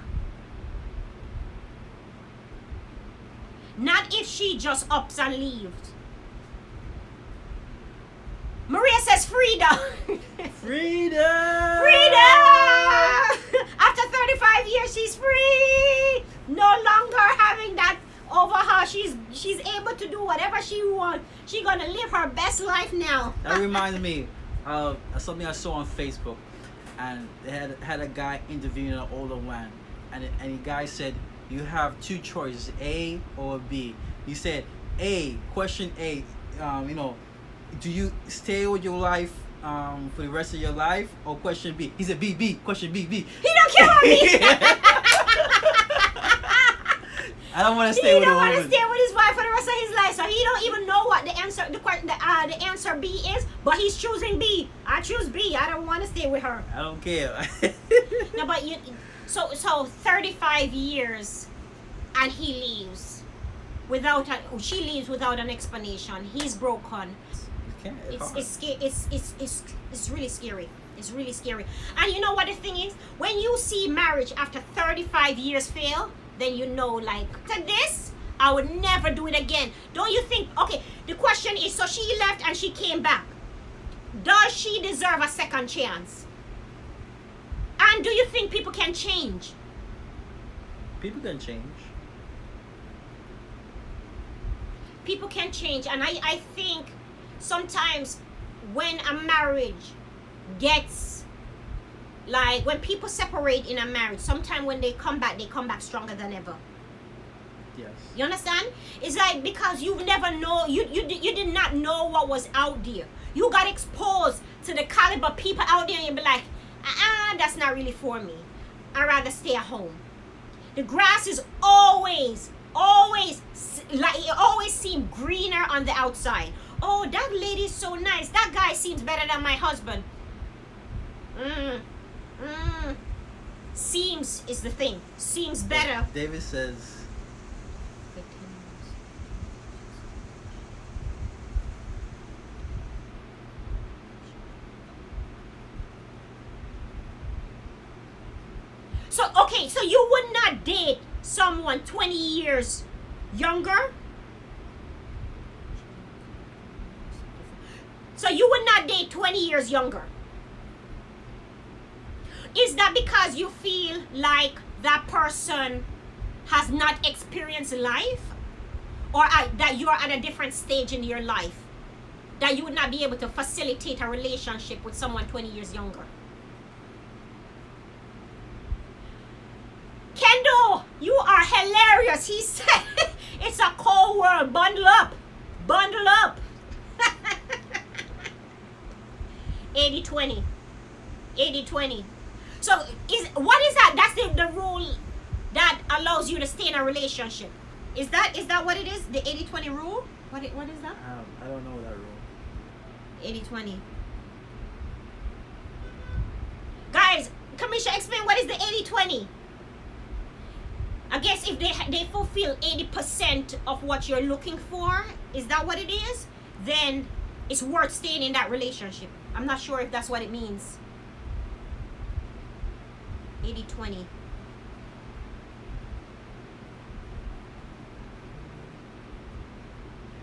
Not if she just ups and leaves. Maria says freedom.
Freedom!
After 35 years, she's free. No longer having that over her. She's able to do whatever she wants. She's gonna live her best life now.
That reminds me of something I saw on Facebook, and they had a guy interviewing an older man, and the guy said, you have two choices, A or B. He said, question A, do you stay with your life for the rest of your life? Or question B? He said B, question B.
He don't care about me.
I don't want to stay with a woman.
He don't want to stay with his wife for the rest of his life, so he don't even know what the answer B is, but he's choosing B. I choose B. I don't want to stay with her.
I don't care.
No, but so 35 years, and he leaves she leaves without an explanation. He's broken. It's really scary. It's really scary. And you know what the thing is? When you see marriage after 35 years fail, then you know, like, to this, I would never do it again. Don't you think? Okay, the question is, so she left and she came back. Does she deserve a second chance? And do you think people can change?
People can change.
People can change. And I think sometimes when a marriage gets, like, when people separate in a marriage, sometimes when they come back stronger than ever.
Yes.
You understand? It's like because you never know, you did not know what was out there. You got exposed to the caliber people out there, and you be like, that's not really for me. I'd rather stay at home. The grass is always like, it always seems greener on the outside. Oh, that lady's so nice. That guy seems better than my husband. Seems is the thing. Seems better.
David says.
So, okay, so you would not date someone 20 years younger? So you would not date 20 years younger? Is that because you feel like that person has not experienced life? Or that you're at a different stage in your life? That you would not be able to facilitate a relationship with someone 20 years younger? Kendall, you are hilarious. He said it's a cold world. Bundle up. Bundle up. 80-20. 80-20. So what is that? That's the rule that allows you to stay in a relationship. Is that what it is? The 80-20 rule? What is that?
I don't know that rule.
80-20. Guys, Kamisha, explain what is the 80-20? I guess if they fulfill 80% of what you're looking for, is that what it is? Then it's worth staying in that relationship. I'm not sure if that's what it means. 80-20.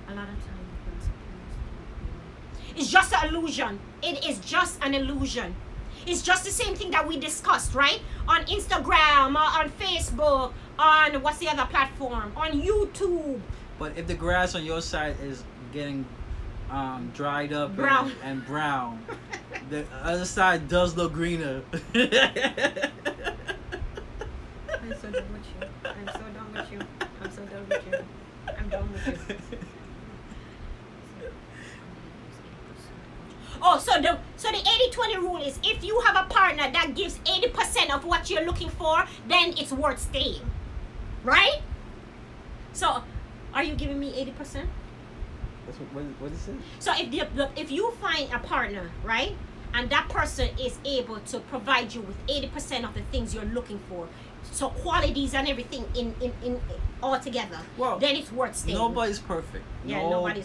A lot of times it's just an illusion. It is just an illusion. It's just the same thing that we discussed, right? On Instagram, on Facebook, on what's the other platform? On YouTube.
But if the grass on your side is getting dried up
brown.
And brown, the other side does look greener.
I'm so done with you. I'm so done with you. I'm so done with you. I'm done with you. Oh, so the 80-20 rule is if you have a partner that gives 80% of what you're looking for, then it's worth staying. Right? So, are you giving me 80%?
That's what is it?
So if you find a partner, right, and that person is able to provide you with 80% of the things you're looking for, so qualities and everything in all together,
well,
then it's worth staying.
Nobody's perfect.
Yeah,
nobody's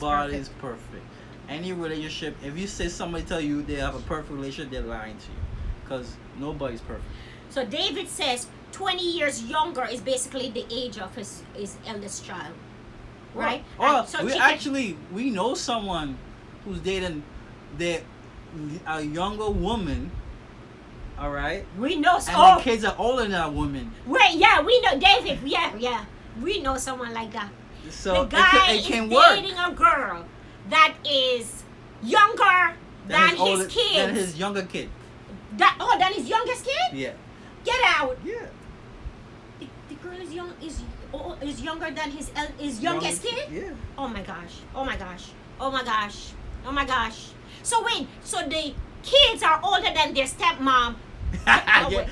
perfect. Any relationship, if you say somebody tell you they have a perfect relationship, they're lying to you, because nobody's perfect.
So David says 20 years younger is basically the age of his eldest child, right?
Well,
so
we know someone who's dating a younger woman. All right.
We know.
And the kids are older than that woman.
Wait, yeah, we know David. Yeah, we know someone like that.
So
the guy
it can
is
work.
Dating a girl that is younger than his kids.
Than his younger kid.
Than his youngest kid?
Yeah.
Get out.
Yeah.
The girl is younger than his youngest kid?
Yeah.
Oh my gosh. So wait, so the kids are older than their stepmom.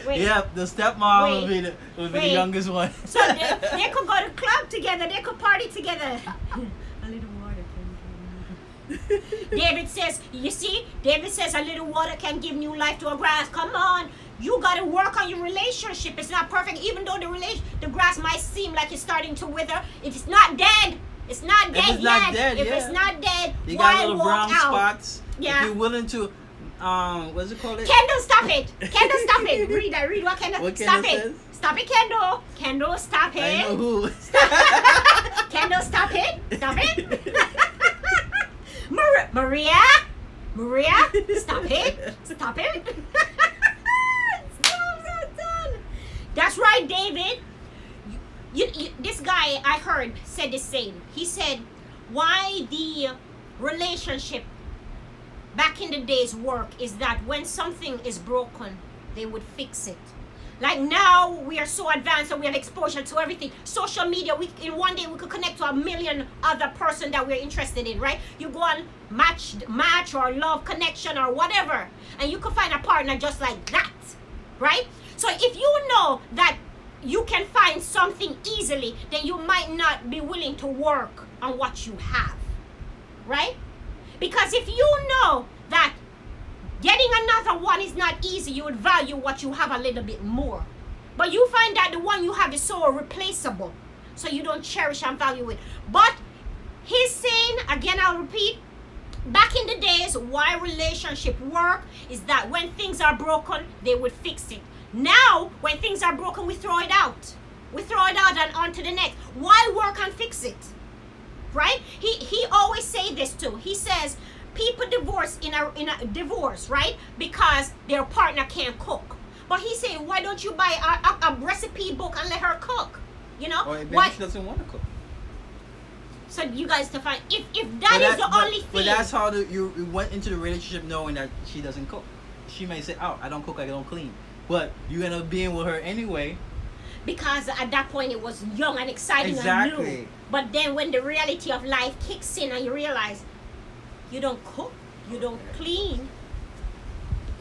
Wait.
Yeah, the stepmom would be the youngest one.
So they could go to club together. They could party together. A little water can David says a little water can give new life to a grass. Come on. You got to work on your relationship. It's not perfect. Even though the grass might seem like it's starting to wither, if it's not dead, it's not dead yet. If it's not dead,
you
why
got little brown
out?
spots.
Yeah.
If you're willing to, what's it called?
Kendall, stop it. Kendall, stop it. Read what Kendall.
What
stop
Kendall
it.
says?
Stop it, Kendall. Kendall, stop it.
I know who.
Kendall, stop it. Stop it. Maria, stop it. Stop it. Kern said the same. He said, why the relationship back in the days work is that when something is broken, they would fix it. Like now, we are so advanced and we have exposure to everything. Social media, in one day we could connect to 1 million other person that we're interested in, right? You go on match or love connection or whatever, and you can find a partner just like that, right? So if you know that you can find something easily, then you might not be willing to work on what you have, right? Because if you know that getting another one is not easy, you would value what you have a little bit more. But you find that the one you have is so replaceable, so you don't cherish and value it. But he's saying, again, I'll repeat, back in the days, why relationship work is that when things are broken, they would fix it. Now, when things are broken, we throw it out. We throw it out and on to the next. Why work and fix it? Right? He always say this too. He says, people divorce in a divorce, right? Because their partner can't cook. But he said, why don't you buy a recipe book and let her cook? You know?
Or maybe she doesn't want to cook.
So you guys define, if that is the only thing.
But that's how you went into the relationship knowing that she doesn't cook. She may say, oh, I don't cook, I don't clean. But you end up being with her anyway.
Because at that point it was young and exciting and new. But then when the reality of life kicks in and you realize, you don't cook, you don't clean.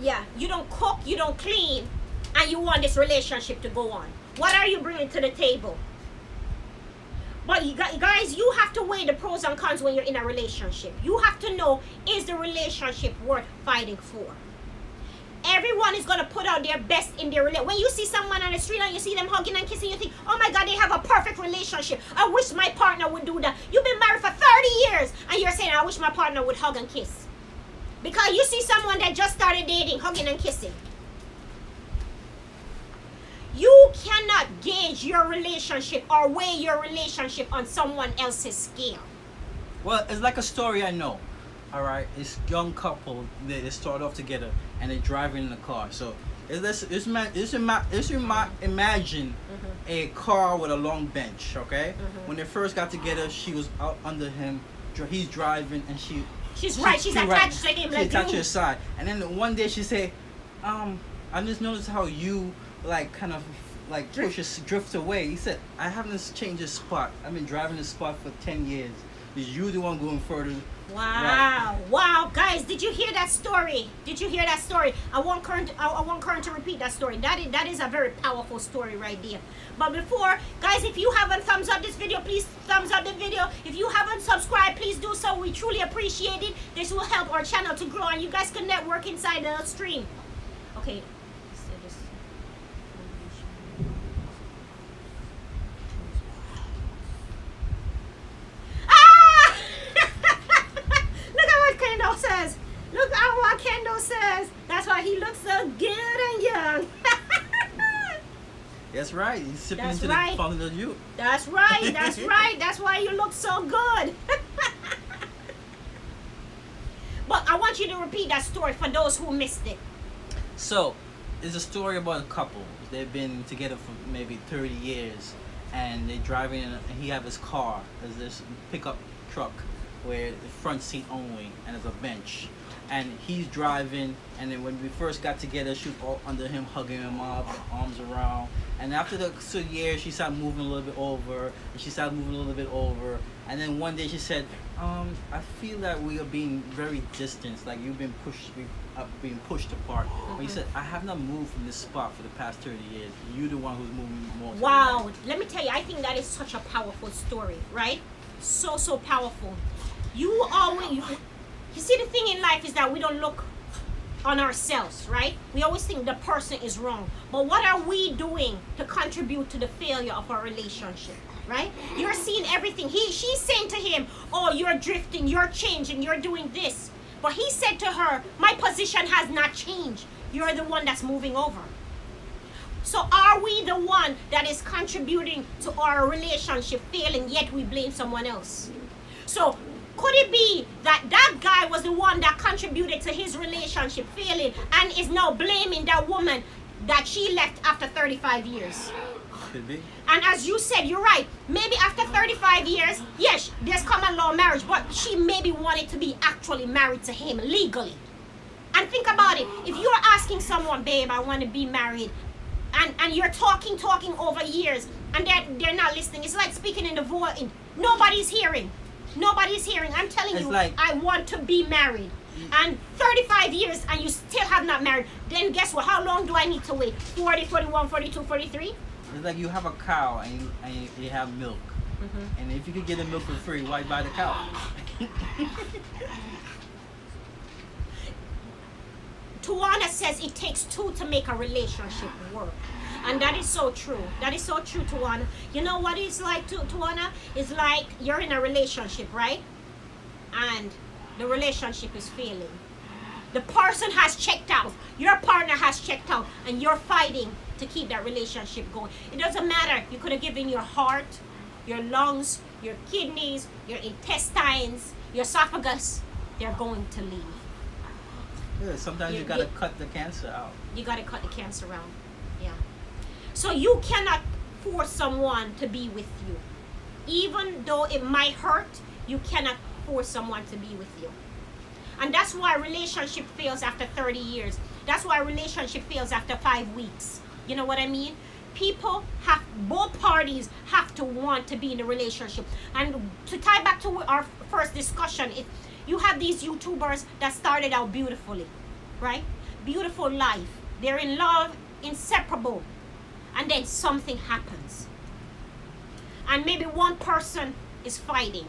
Yeah, you don't cook, you don't clean, and you want this relationship to go on. What are you bringing to the table? But you guys, you have to weigh the pros and cons when you're in a relationship. You have to know, is the relationship worth fighting for? Everyone is going to put out their best in their relationship. When you see someone on the street and you see them hugging and kissing, you think, oh my God, they have a perfect relationship. I wish my partner would do that. You've been married for 30 years and you're saying, I wish my partner would hug and kiss. Because you see someone that just started dating, hugging and kissing. You cannot gauge your relationship or weigh your relationship on someone else's scale.
Well, it's like a story I know. All right, this young couple, they start off together and they're driving in the car. So imagine a car with a long bench, okay? When they first got together, she was out under him. He's driving and she's attached to him. She's attached to his side. And then one day she say, I just noticed how you kind of drift away. He said, I haven't changed this spot. I've been driving this spot for 10 years. Is you the one going further?
Wow.
Right.
Wow, guys, did you hear that story? Did you hear that story? I want Kern to repeat that story. That is a very powerful story right there. But before, guys, if you haven't thumbs up this video, please thumbs up the video. If you haven't subscribed, please do so. We truly appreciate it. This will help our channel to grow and you guys can network inside the stream. Okay. Says, look at what Kendall says. That's why he looks so good and young.
That's right. He's sipping into the fountain of youth.
That's right. That's right. That's why you look so good. But I want you to repeat that story for those who missed it.
So, it's a story about a couple. They've been together for maybe 30 years, and they're driving. And he have his car. There's this pickup truck where the front seat only and there's a bench, and he's driving, and then when we first got together she was all under him, hugging him up, arms around, and after the years she started moving a little bit over, and she started moving a little bit over, and then one day she said, I feel that we are being very distant, like you've been pushed, being pushed apart. But he said, I have not moved from this spot for the past 30 years. You're the one who's moving more.
Wow, let me tell you, I think that is such a powerful story, right? So powerful. You see, the thing in life is that we don't look on ourselves, right? We always think the person is wrong. But what are we doing to contribute to the failure of our relationship, right? You're seeing everything. She's saying to him, oh, you're drifting, you're changing, you're doing this. But he said to her, my position has not changed. You're the one that's moving over. So are we the one that is contributing to our relationship failing, yet we blame someone else? So could it be that guy was the one that contributed to his relationship failing and is now blaming that woman that she left after 35 years?
Could be.
And as you said, you're right. Maybe after 35 years, yes, there's common law marriage, but she maybe wanted to be actually married to him legally. And think about it. If you're asking someone, babe, I want to be married, and you're talking over years, and they're not listening. It's like speaking in the void. Nobody's hearing. Nobody's hearing. I'm telling
It's
you,
like,
I want to be married. And 35 years and you still have not married, then guess what? How long do I need to wait? 40, 41, 42, 43?
it's like you have a cow and you have milk.
Mm-hmm.
And if you could get the milk for free, why buy the cow?
Tawana says it takes two to make a relationship work. And that is so true. That is so true, Tawana. You know what it's like, Tawana? It's like you're in a relationship, right? And the relationship is failing. The person has checked out. Your partner has checked out. And you're fighting to keep that relationship going. It doesn't matter. You could have given your heart, your lungs, your kidneys, your intestines, your esophagus. They're going to leave.
Yeah, sometimes you gotta cut the cancer out.
You gotta cut the cancer out. Yeah. So you cannot force someone to be with you. Even though it might hurt, you cannot force someone to be with you. And that's why a relationship fails after 30 years. That's why a relationship fails after 5 weeks. You know what I mean? Both parties have to want to be in a relationship. And to tie back to our first discussion, you have these YouTubers that started out beautifully, right? Beautiful life. They're in love, inseparable. And then something happens. And maybe one person is fighting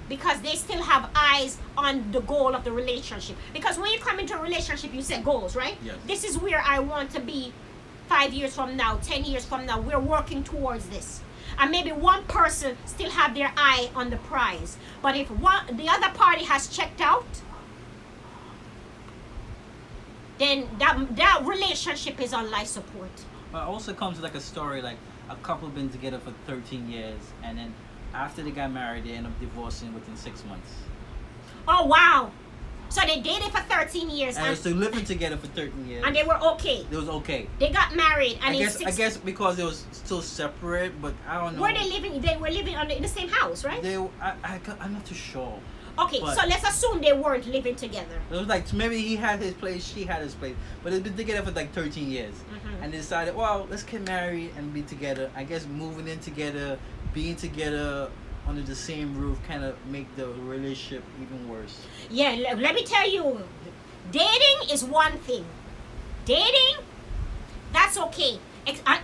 because they still have eyes on the goal of the relationship. Because when you come into a relationship, you set goals, right?
Yes.
This is where I want to be 5 years from now, 10 years from now. We're working towards this. And maybe one person still have their eye on the prize. But if the other party has checked out, then that relationship is on life support.
But it also comes like a story, like a couple been together for 13 years, and then after they got married, they end up divorcing within 6 months.
Oh, wow. So they dated for 13 years.
And they're still living together for 13 years.
And they were okay.
It was okay.
They got married. And
I guess because they was still separate, but I don't know.
Were they living? They were living in the same house, right?
I'm not too sure.
Okay,
but
so let's assume they weren't living together.
It was like, maybe he had his place, she had his place. But they've been together for like 13 years.
Mm-hmm.
And they decided, well, let's get married and be together. I guess moving in together, being together under the same roof kind of make the relationship even worse.
Yeah, let me tell you, dating is one thing. Dating, that's okay.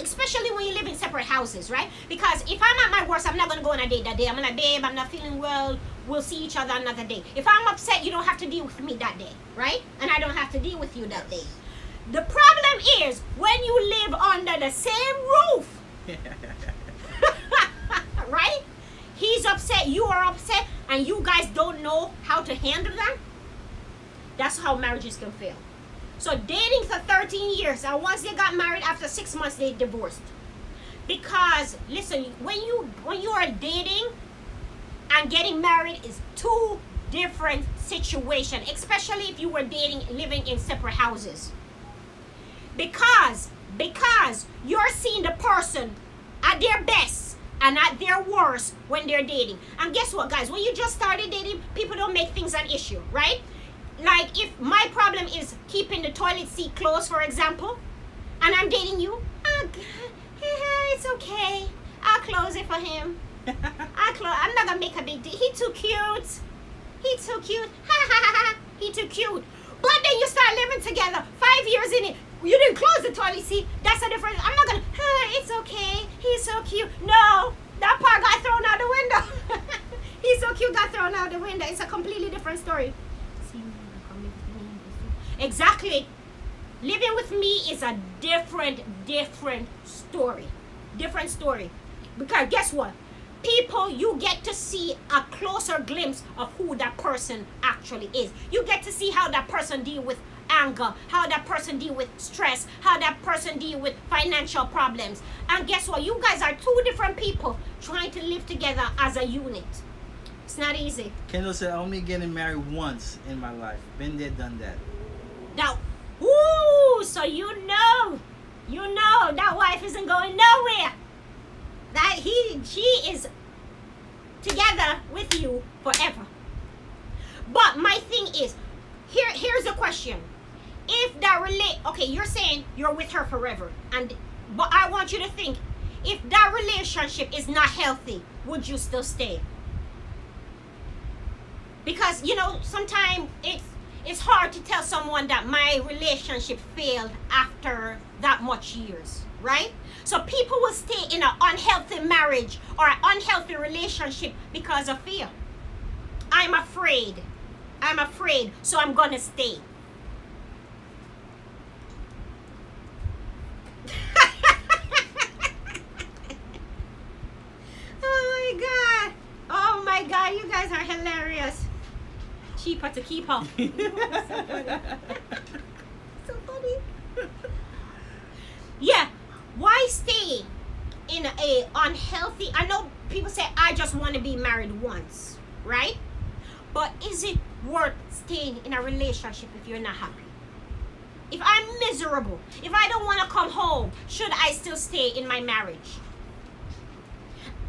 Especially when you live in separate houses, right? Because if I'm at my worst, I'm not going to go on a date that day. I'm like, babe, I'm not feeling well. We'll see each other another day. If I'm upset, you don't have to deal with me that day, right? And I don't have to deal with you that day. The problem is when you live under the same roof, right? He's upset, you are upset, and you guys don't know how to handle that. That's how marriages can fail. So dating for 13 years, and once they got married, after 6 months they divorced. Because listen, when you are dating and getting married is two different situations, especially if you were dating, living in separate houses. Because you're seeing the person at their best and at their worst when they're dating. And guess what, guys? When you just started dating, people don't make things an issue, right? Like if my problem is keeping the toilet seat closed, for example, and I'm dating you, it's okay. I'll close it for him. I'm not gonna make a big deal. He too cute. He too cute. He too cute. But then you start living together, 5 years in it. You didn't close the toilet seat. That's a difference. I'm not gonna. It's okay. He's so cute. No, that part got thrown out the window. He's so cute, got thrown out the window. It's a completely different story. Exactly. Living with me is a different story. Different story. Because guess what? People, you get to see a closer glimpse of who that person actually is. You get to see how that person deal with anger, how that person deal with stress, how that person deal with financial problems. And guess what? You guys are two different people trying to live together as a unit. It's not easy.
Kendall said, I'm only getting married once in my life. Been there, done that.
Now, woo! So you know that wife isn't going nowhere. she is together with you forever. But my thing is, here's the question. If that okay, you're saying you're with her forever, but I want you to think, if that relationship is not healthy, would you still stay? Because sometimes it's hard to tell someone that my relationship failed after that much years, right? So people will stay in an unhealthy marriage or an unhealthy relationship because of fear. I'm afraid, so I'm gonna stay. Oh my God, you guys are hilarious. Cheaper to keep up. So funny. So funny. Yeah, why stay in a unhealthy? I know people say I just want to be married once, right? But is it worth staying in a relationship if you're not happy? If I'm miserable, if I don't want to come home, should I still stay in my marriage?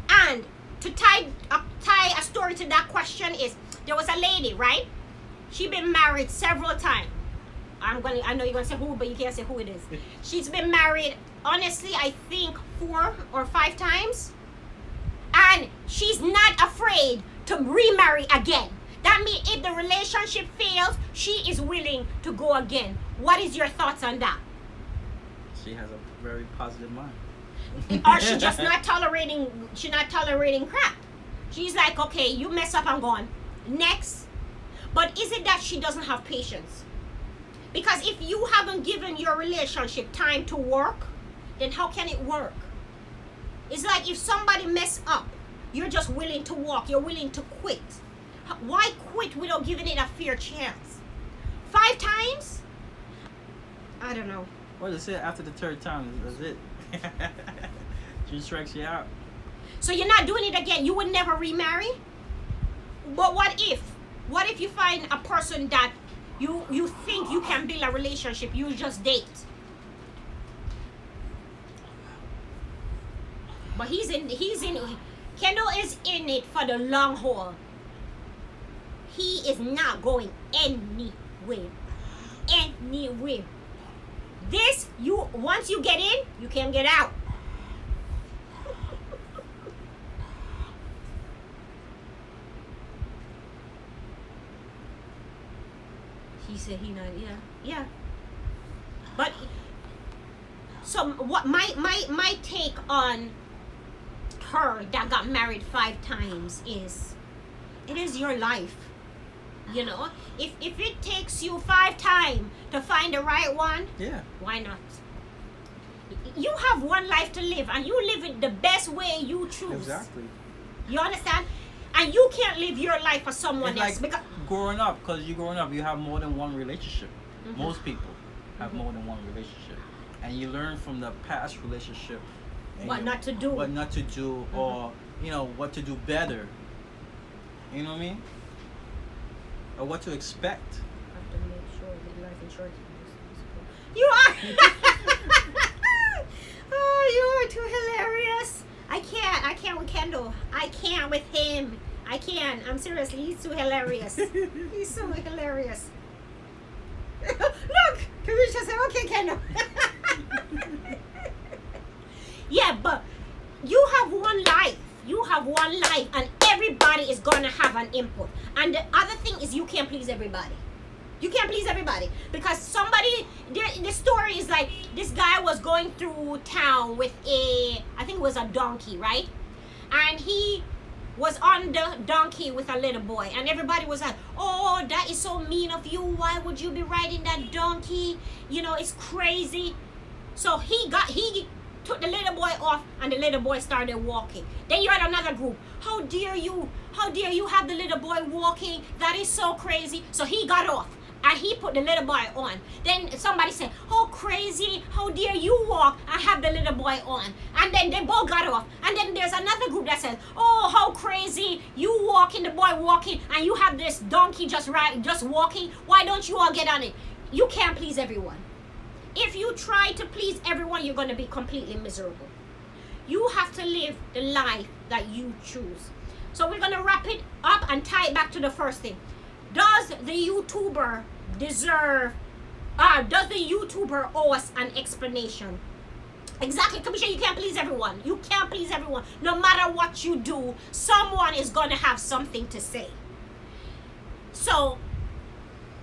And to tie a story to that question is, there was a lady, right? She's been married several times. I know you're gonna say who, but you can't say who it is. She's been married, honestly, I think 4 or 5 times. And she's not afraid to remarry again. That means if the relationship fails, she is willing to go again. What is your thoughts on that?
She has a very positive mind.
Or she's just not tolerating crap. She's like, okay, you mess up, I'm gone. Next. But is it that she doesn't have patience? Because if you haven't given your relationship time to work, then how can it work? It's like if somebody mess up, you're just willing to walk, you're willing to quit. Why quit without giving it a fair chance? 5 times? I don't know.
Well, they say after the 3rd time, that's it. She strikes you out.
So you're not doing it again. You would never remarry? But what if you find a person that you think you can build a relationship, you just date? But Kendall is in it for the long haul. He is not going anywhere. Anywhere. This, once you get in, you can't get out. He said he not, yeah. But so what my take on her that got married 5 times is, it is your life. If it takes you 5 times to find the right one,
yeah,
why not? You have one life to live, and you live it the best way you choose.
Exactly.
You understand? And you can't live your life for someone else.
Like growing up, you have more than one relationship. Mm-hmm. Most people have more than one relationship, and you learn from the past relationship
what not to do,
mm-hmm. or what to do better. You know what I mean? Or what to expect.
I have to make sure that life insurance is you are. Oh, you are too hilarious. I can't with Kendall. I can't with him. I can't. I'm seriously, he's too hilarious. He's so hilarious. Look, Karisha said, okay, Kendall. Yeah, but you have one life. And everybody is gonna have an input. And the other thing is, you can't please everybody. Because somebody, the story is like, this guy was going through town with I think it was a donkey, right? And he was on the donkey with a little boy, and everybody was like, oh, that is so mean of you. Why would you be riding that donkey? It's crazy. So he took the little boy off, and the little boy started walking. Then you had another group. How dare you have the little boy walking? That is so crazy. So he got off, and he put the little boy on. Then somebody said, oh, crazy, how dare you walk and have the little boy on? And then they both got off. And then there's another group that says, oh, how crazy, you walking, the boy walking, and you have this donkey just walking. Why don't you all get on it? You can't please everyone. If you try to please everyone, you're going to be completely miserable. You have to live the life that you choose. So we're gonna wrap it up and tie it back to the first thing. Does the YouTuber deserve, does the YouTuber owe us an explanation? Exactly, Commissioner, you can't please everyone. You can't please everyone. No matter what you do, someone is gonna have something to say. So,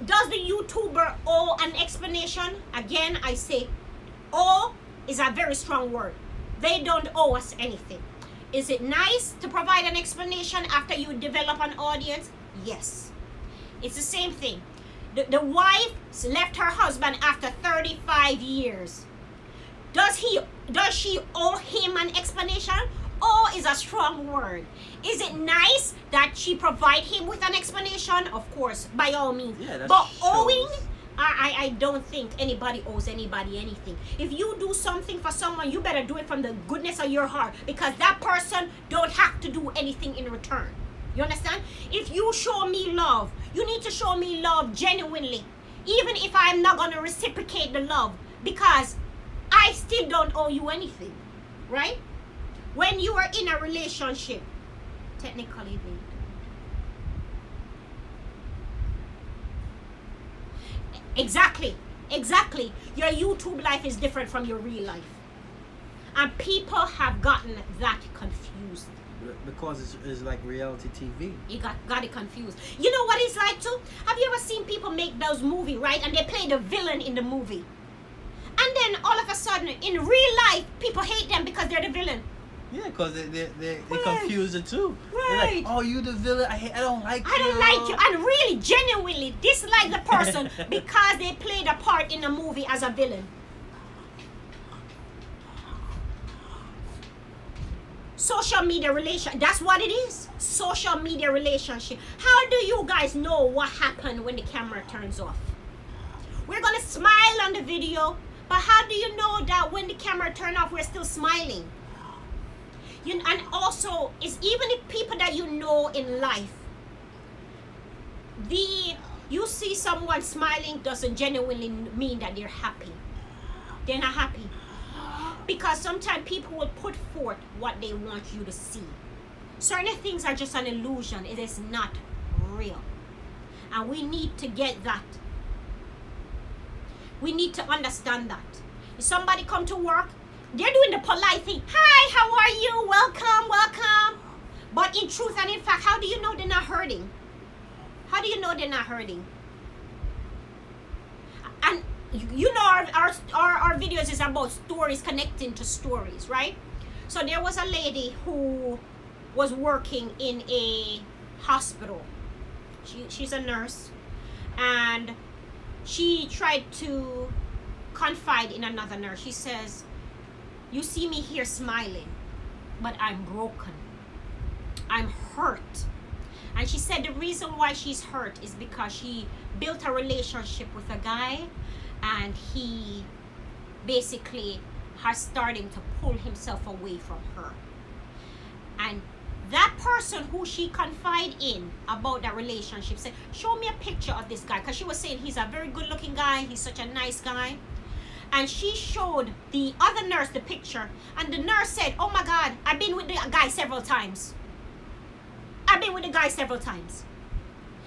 does the YouTuber owe an explanation? Again, I say, owe is a very strong word. They don't owe us anything. Is it nice to provide an explanation after you develop an audience? Yes. It's the same thing. The wife left her husband after 35 years. Does she owe him an explanation? Owe is a strong word. Is it nice that she provide him with an explanation? Of course, by all means.
Yeah,
but owing, I don't think anybody owes anybody anything. If you do something for someone, you better do it from the goodness of your heart, because that person don't have to do anything in return. You understand? If you show me love, you need to show me love genuinely, even if I'm not going to reciprocate the love, because I still don't owe you anything, right? When you are in a relationship, technically they do. Exactly. Your YouTube life is different from your real life. And people have gotten that confused.
Because it's like reality TV.
You got it confused. You know what it's like too? Have you ever seen people make those movies, right? And they play the villain in the movie. And then all of a sudden, in real life, people hate them because they're the villain.
Yeah, because they confuse it too.
Right.
They're like, oh, you the villain. I don't like you.
I don't like you. And really, genuinely dislike the person because they played a part in a movie as a villain. Social media relationship. That's what it is. Social media relationship. How do you guys know what happened when the camera turns off? We're going to smile on the video. But how do you know that when the camera turns off, we're still smiling? And also, it's even if people that you know in life, you see someone smiling doesn't genuinely mean that they're happy. They're not happy. Because sometimes people will put forth what they want you to see. Certain things are just an illusion. It is not real. And we need to get that. We need to understand that. If somebody come to work, they're doing the polite thing. Hi, how are you? Welcome. But in truth and in fact, how do you know they're not hurting? How do you know they're not hurting? And you know our videos is about stories connecting to stories, right? So there was a lady who was working in a hospital. She's a nurse. And she tried to confide in another nurse. She says, you see me here smiling, but I'm broken. I'm hurt. And she said the reason why she's hurt is because she built a relationship with a guy and he basically has starting to pull himself away from her. And that person who she confided in about that relationship said, show me a picture of this guy, because she was saying he's a very good looking guy, he's such a nice guy. And she showed the other nurse the picture, and the nurse said, oh my God, I've been with the guy several times.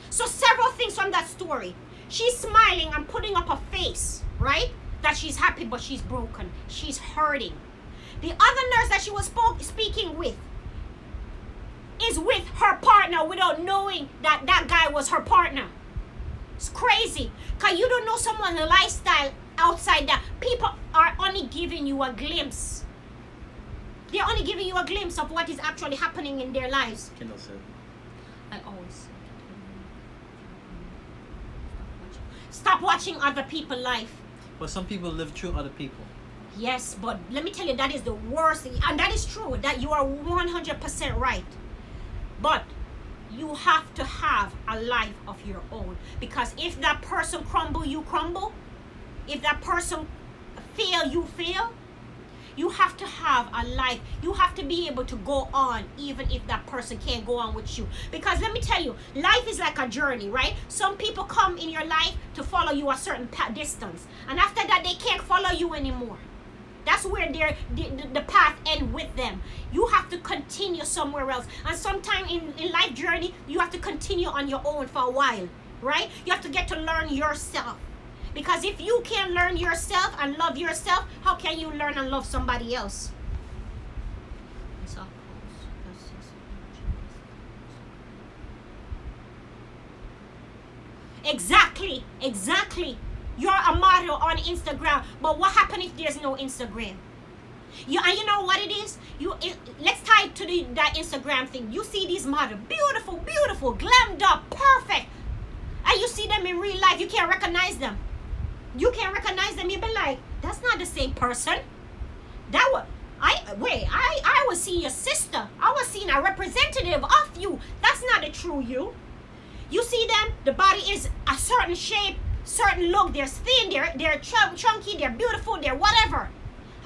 So several things from that story. She's smiling and putting up a face, right? That she's happy, but she's broken. She's hurting. The other nurse that she was speaking with is with her partner without knowing that that guy was her partner. It's crazy. Because you don't know someone's lifestyle outside that. People are only giving you a glimpse. They're only giving you a glimpse of what is actually happening in their lives.
Kendall said.
I always stop watching other people's life.
But some people live through other people.
Yes, but let me tell you, that is the worst thing. And that is true. That you are 100% right. But you have to have a life of your own. Because if that person crumble, you crumble. If that person fail, you fail. You have to have a life. You have to be able to go on even if that person can't go on with you. Because let me tell you, life is like a journey, right? Some people come in your life to follow you a certain distance. And after that, they can't follow you anymore. That's that's where the path end with them. You have to continue somewhere else. And sometime in life journey, you have to continue on your own for a while, right? You have to get to learn yourself. Because if you can't learn yourself and love yourself, how can you learn and love somebody else? Exactly. You're a model on Instagram, but what happens if there's no Instagram? And you know what it is? Let's tie it to that Instagram thing. You see these models, beautiful, glammed up, perfect, and you see them in real life, you can't recognize them. You be like, that's not the same person. I was seeing your sister. I was seeing a representative of you. That's not the true you. You see them, the body is a certain shape, certain look, they're thin, they're chunky, they're beautiful, they're whatever.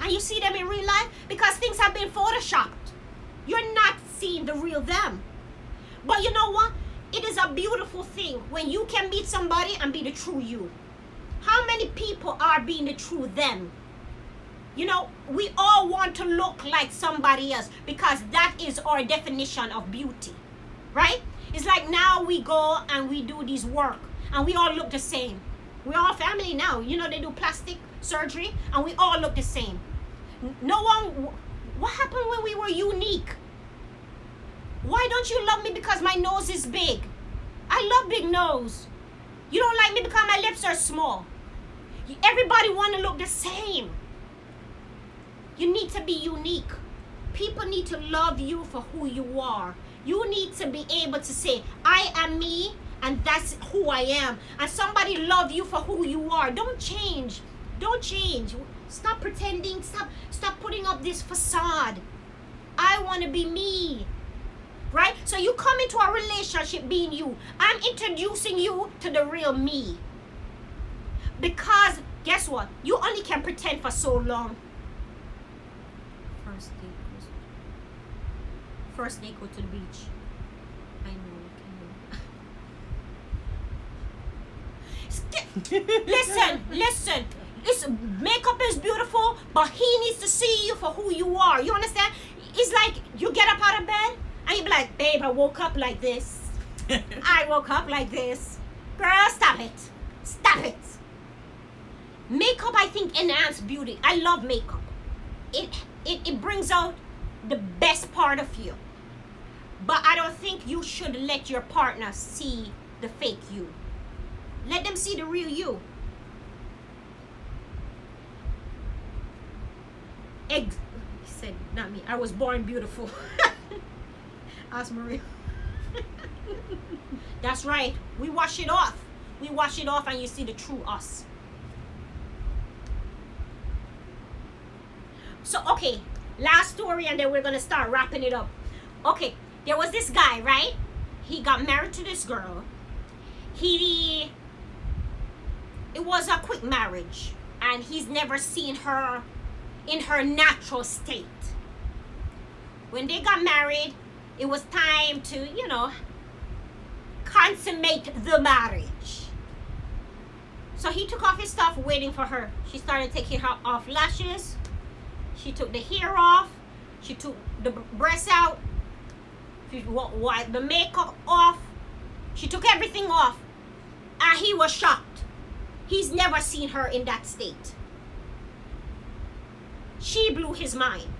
And you see them in real life because things have been photoshopped. You're not seeing the real them. But you know what? It is a beautiful thing when you can meet somebody and be the true you. How many people are being the true them? You know, we all want to look like somebody else because that is our definition of beauty, right? It's like now we go and we do this work and we all look the same. We're all family now. You know, they do plastic surgery and we all look the same. No one, what happened when we were unique? Why don't you love me because my nose is big? I love big nose. You don't like me because my lips are small. Everybody want to look the same. You need to be unique. People need to love you for who you are. You need to be able to say, I am me, and that's who I am. And somebody love you for who you are. Don't change. Stop pretending. Stop putting up this facade. I want to be me. Right? So you come into a relationship being you. I'm introducing you to the real me. Because, guess what? You only can pretend for so long. First day go to the beach. I know. Listen. Makeup is beautiful, but he needs to see you for who you are. You understand? It's like you get up out of bed and you be like, babe, I woke up like this. I woke up like this. Girl, stop it. Makeup, I think, enhances beauty. I love makeup. It brings out the best part of you. But I don't think you should let your partner see the fake you. Let them see the real you. He said, not me. I was born beautiful. Ask Maria. That's right. We wash it off. And you see the true us. So, okay. Last story and then we're going to start wrapping it up. Okay. There was this guy, right? He got married to this girl. It was a quick marriage. And he's never seen her in her natural state. When they got married, it was time to, consummate the marriage. So he took off his stuff waiting for her. She started taking off lashes. She took the hair off. She took the breasts out. She wiped the makeup off. She took everything off. And he was shocked. He's never seen her in that state. She blew his mind.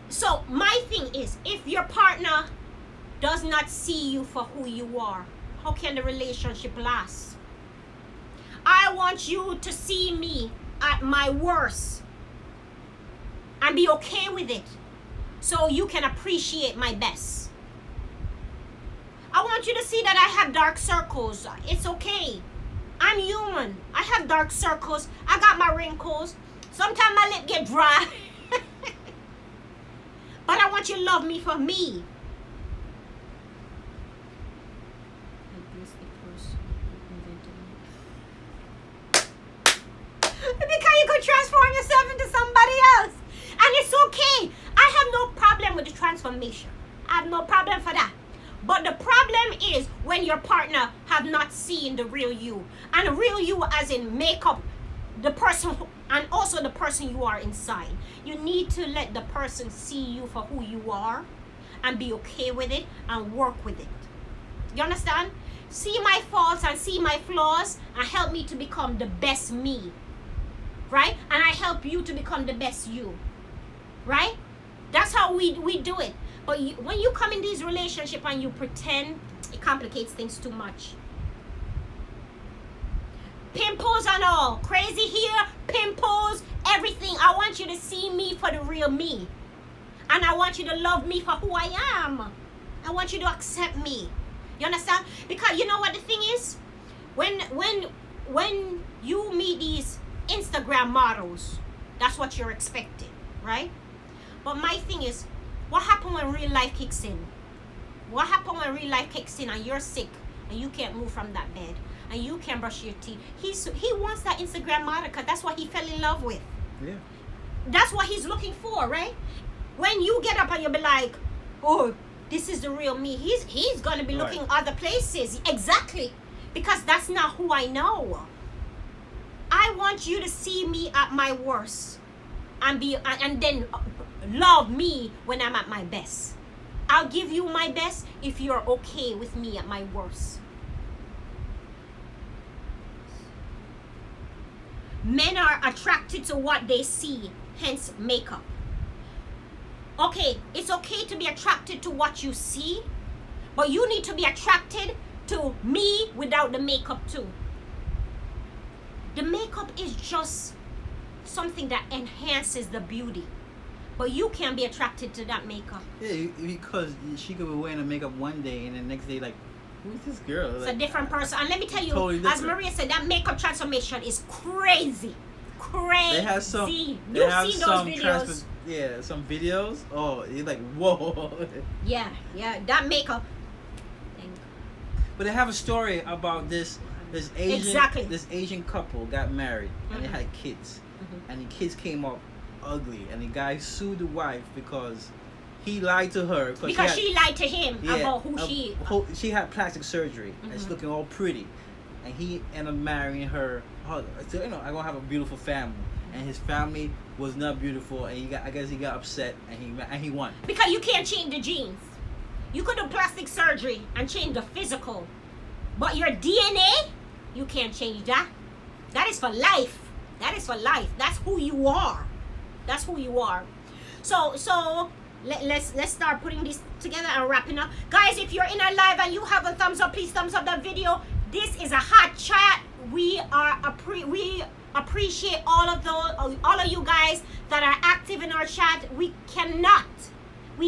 So my thing is, if your partner does not see you for who you are, how can the relationship last? I want you to see me at my worst and be okay with it so you can appreciate my best. I want you to see that I have dark circles. It's okay. I'm human. I have dark circles. I got my wrinkles. Sometimes my lip get dry. But I want you to love me for me. Because you could transform yourself into somebody else. And it's okay. I have no problem with the transformation. I have no problem for that. But the problem is when your partner have not seen the real you. And the real you as in makeup, the person who, and also the person you are inside. You need to let the person see you for who you are and be okay with it and work with it. You understand? See my faults and see my flaws and help me to become the best me. Right? And I help you to become the best you. Right? That's how we do it. But when you come in these relationships and you pretend, it complicates things too much. Pimples and all. Crazy here, pimples, everything. I want you to see me for the real me. And I want you to love me for who I am. I want you to accept me. You understand? Because you know what the thing is? When you meet these Instagram models, that's what you're expecting, right? But my thing is, what happens when real life kicks in? What happens when real life kicks in and you're sick and you can't move from that bed and you can't brush your teeth? He wants that Instagram model because that's what he fell in love with.
Yeah.
That's what he's looking for, right? When you get up and you'll be like, oh, this is the real me. He's going to be looking other places. Exactly. Because that's not who I know. I want you to see me at my worst and then love me when I'm at my best. I'll give you my best if you're okay with me at my worst. Men are attracted to what they see, hence makeup. Okay, it's okay to be attracted to what you see, but you need to be attracted to me without the makeup too. The makeup is just something that enhances the beauty, but you can be attracted to that makeup.
Yeah, because she could be wearing the makeup one day and the next day like, who's this girl?
It's
like,
a different person. And let me tell you,
totally
as Maria said, that makeup transformation is crazy. Crazy.
They have some.
You've seen those videos.
Yeah, some videos. Oh, you're like, whoa.
Yeah, that makeup.
But they have a story about this Asian couple got married and they had kids, and the kids came up ugly, and the guy sued the wife because he lied to her
because she lied to him about who
she had plastic surgery and she's looking all pretty, and he ended up marrying her. So, I'm gonna have a beautiful family, and his family was not beautiful, and I guess he got upset and he won.
Because you can't change the genes. You could do plastic surgery and change the physical, but your DNA, you can't change that. That is for life. That is for life. That's who you are. That's who you are. So let's start putting this together and wrapping up. Guys, if you're in our live and you have a thumbs up, please thumbs up that video. This is a hot chat. We appreciate all of you guys that are active in our chat. We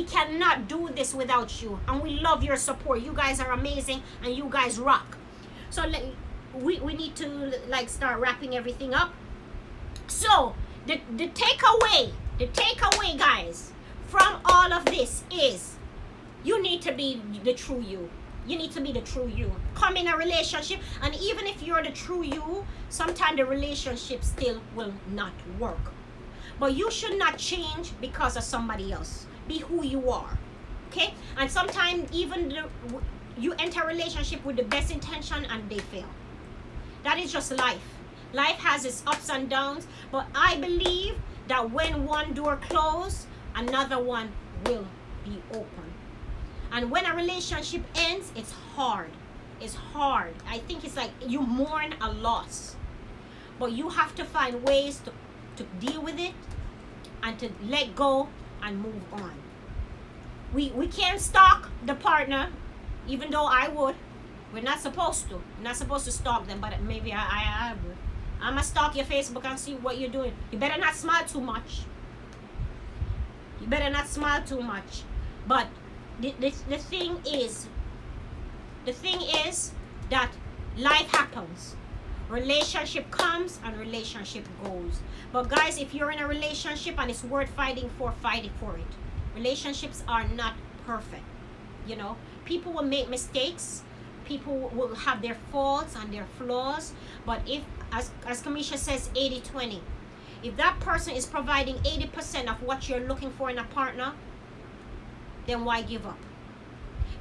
cannot do this without you, and we love your support. You guys are amazing and you guys rock. So we need to start wrapping everything up. So the takeaway guys from all of this is you need to be the true you. You need to be the true you. Come in a relationship, and even if you're the true you, sometimes the relationship still will not work. But you should not change because of somebody else. Be who you are, okay? And sometimes even you enter a relationship with the best intention and they fail. That is just life. Life has its ups and downs, but I believe that when one door closes, another one will be open. And when a relationship ends, it's hard. It's hard. I think it's like you mourn a loss, but you have to find ways to deal with it and to let go and move on. We can't stalk the partner, even though I would. We're not supposed to. We're not supposed to stalk them, but maybe I would. I'm going to stalk your Facebook and see what you're doing. You better not smile too much. You better not smile too much. But the thing is that life happens. Relationship comes and relationship goes. But guys, if you're in a relationship and it's worth fighting for, fight for it. Relationships are not perfect. You know, people will make mistakes. People will have their faults and their flaws. But if, as Kamisha says, 80-20. If that person is providing 80% of what you're looking for in a partner, then why give up?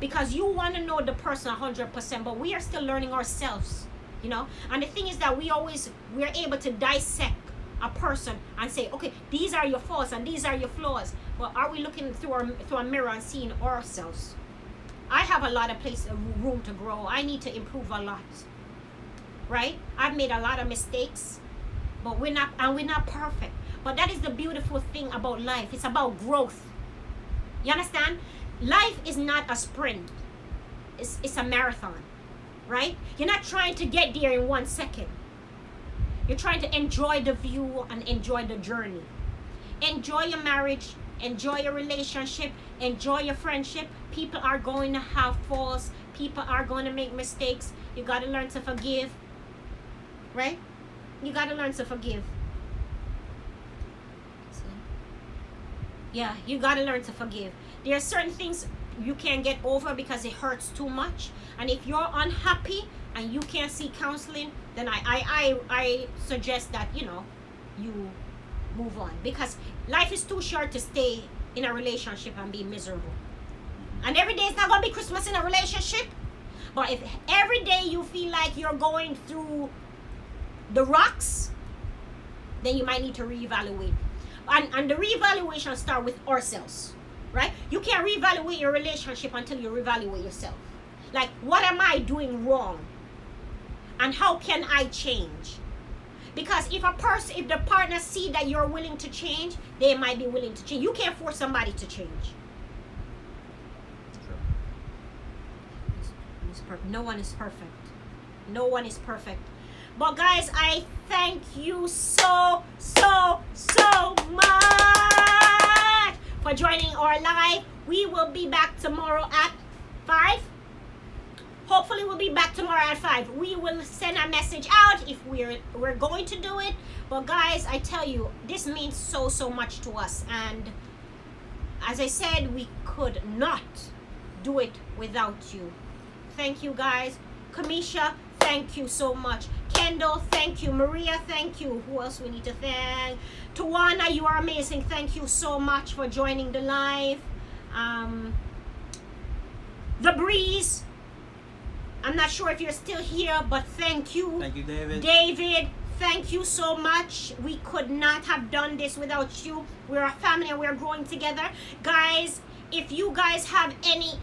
Because you want to know the person 100%, but we are still learning ourselves, you know. And the thing is that we're able to dissect a person and say, okay, these are your faults and these are your flaws. But are we looking through a mirror and seeing ourselves? I have a lot of room to grow. I need to improve a lot. Right? I've made a lot of mistakes, but we're not perfect. But that is the beautiful thing about life. It's about growth. You understand? Life is not a sprint. It's a marathon. Right? You're not trying to get there in 1 second. You're trying to enjoy the view and enjoy the journey. Enjoy your marriage. Enjoy your relationship. Enjoy your friendship. People are going to have faults. People are going to make mistakes. You got to learn to forgive. Right? You got to learn to forgive. Yeah, you got to learn to forgive. There are certain things you can't get over because it hurts too much. And if you're unhappy and you can't see counseling, then I suggest that, you move on. Because life is too short to stay in a relationship and be miserable. And every day is not going to be Christmas in a relationship. But if every day you feel like you're going through the rocks, then you might need to reevaluate. And the reevaluation start with ourselves, right? You can't reevaluate your relationship until you reevaluate yourself. Like, what am I doing wrong? And how can I change? Because if the partner see that you're willing to change, they might be willing to change. You can't force somebody to change. No one is perfect. No one is perfect. But guys, I thank you so much for joining our live. We will be back tomorrow at 5. Hopefully we'll be back tomorrow at 5. We will send a message out if we're going to do it. But guys, I tell you, this means so much to us. And as I said, we could not do it without you. Thank you guys. Kamisha, thank you so much. Kendall, thank you. Maria, thank you. Who else we need to thank? Tawana, you are amazing. Thank you so much for joining the live. The Breeze, I'm not sure if you're still here, but thank you.
Thank you, David.
David, thank you so much. We could not have done this without you. We're a family and we're growing together. Guys, if you guys have any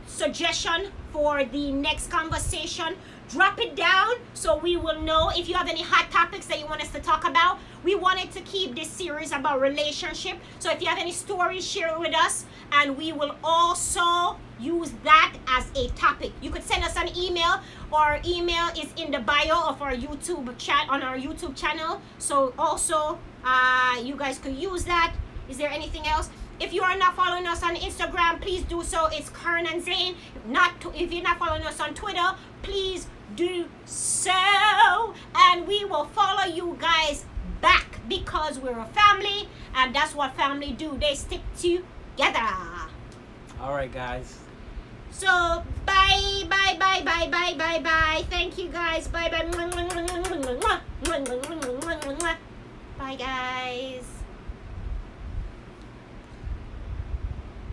suggestion for the next conversation, drop it down so we will know. If you have any hot topics that you want us to talk about, we wanted to keep this series about relationship. So if you have any stories, share it with us, and we will also use that as a topic. You could send us an email. Our email is in the bio of our YouTube chat on our YouTube channel. So also you guys could use that. Is there anything else? If you are not following us on Instagram, please do so. It's Kern-N-Zane. If you're not following us on Twitter, please do so. And we will follow you guys back because we're a family. And that's what family do. They stick together.
All right, guys.
So, bye. Thank you, guys. Bye. Bye, guys.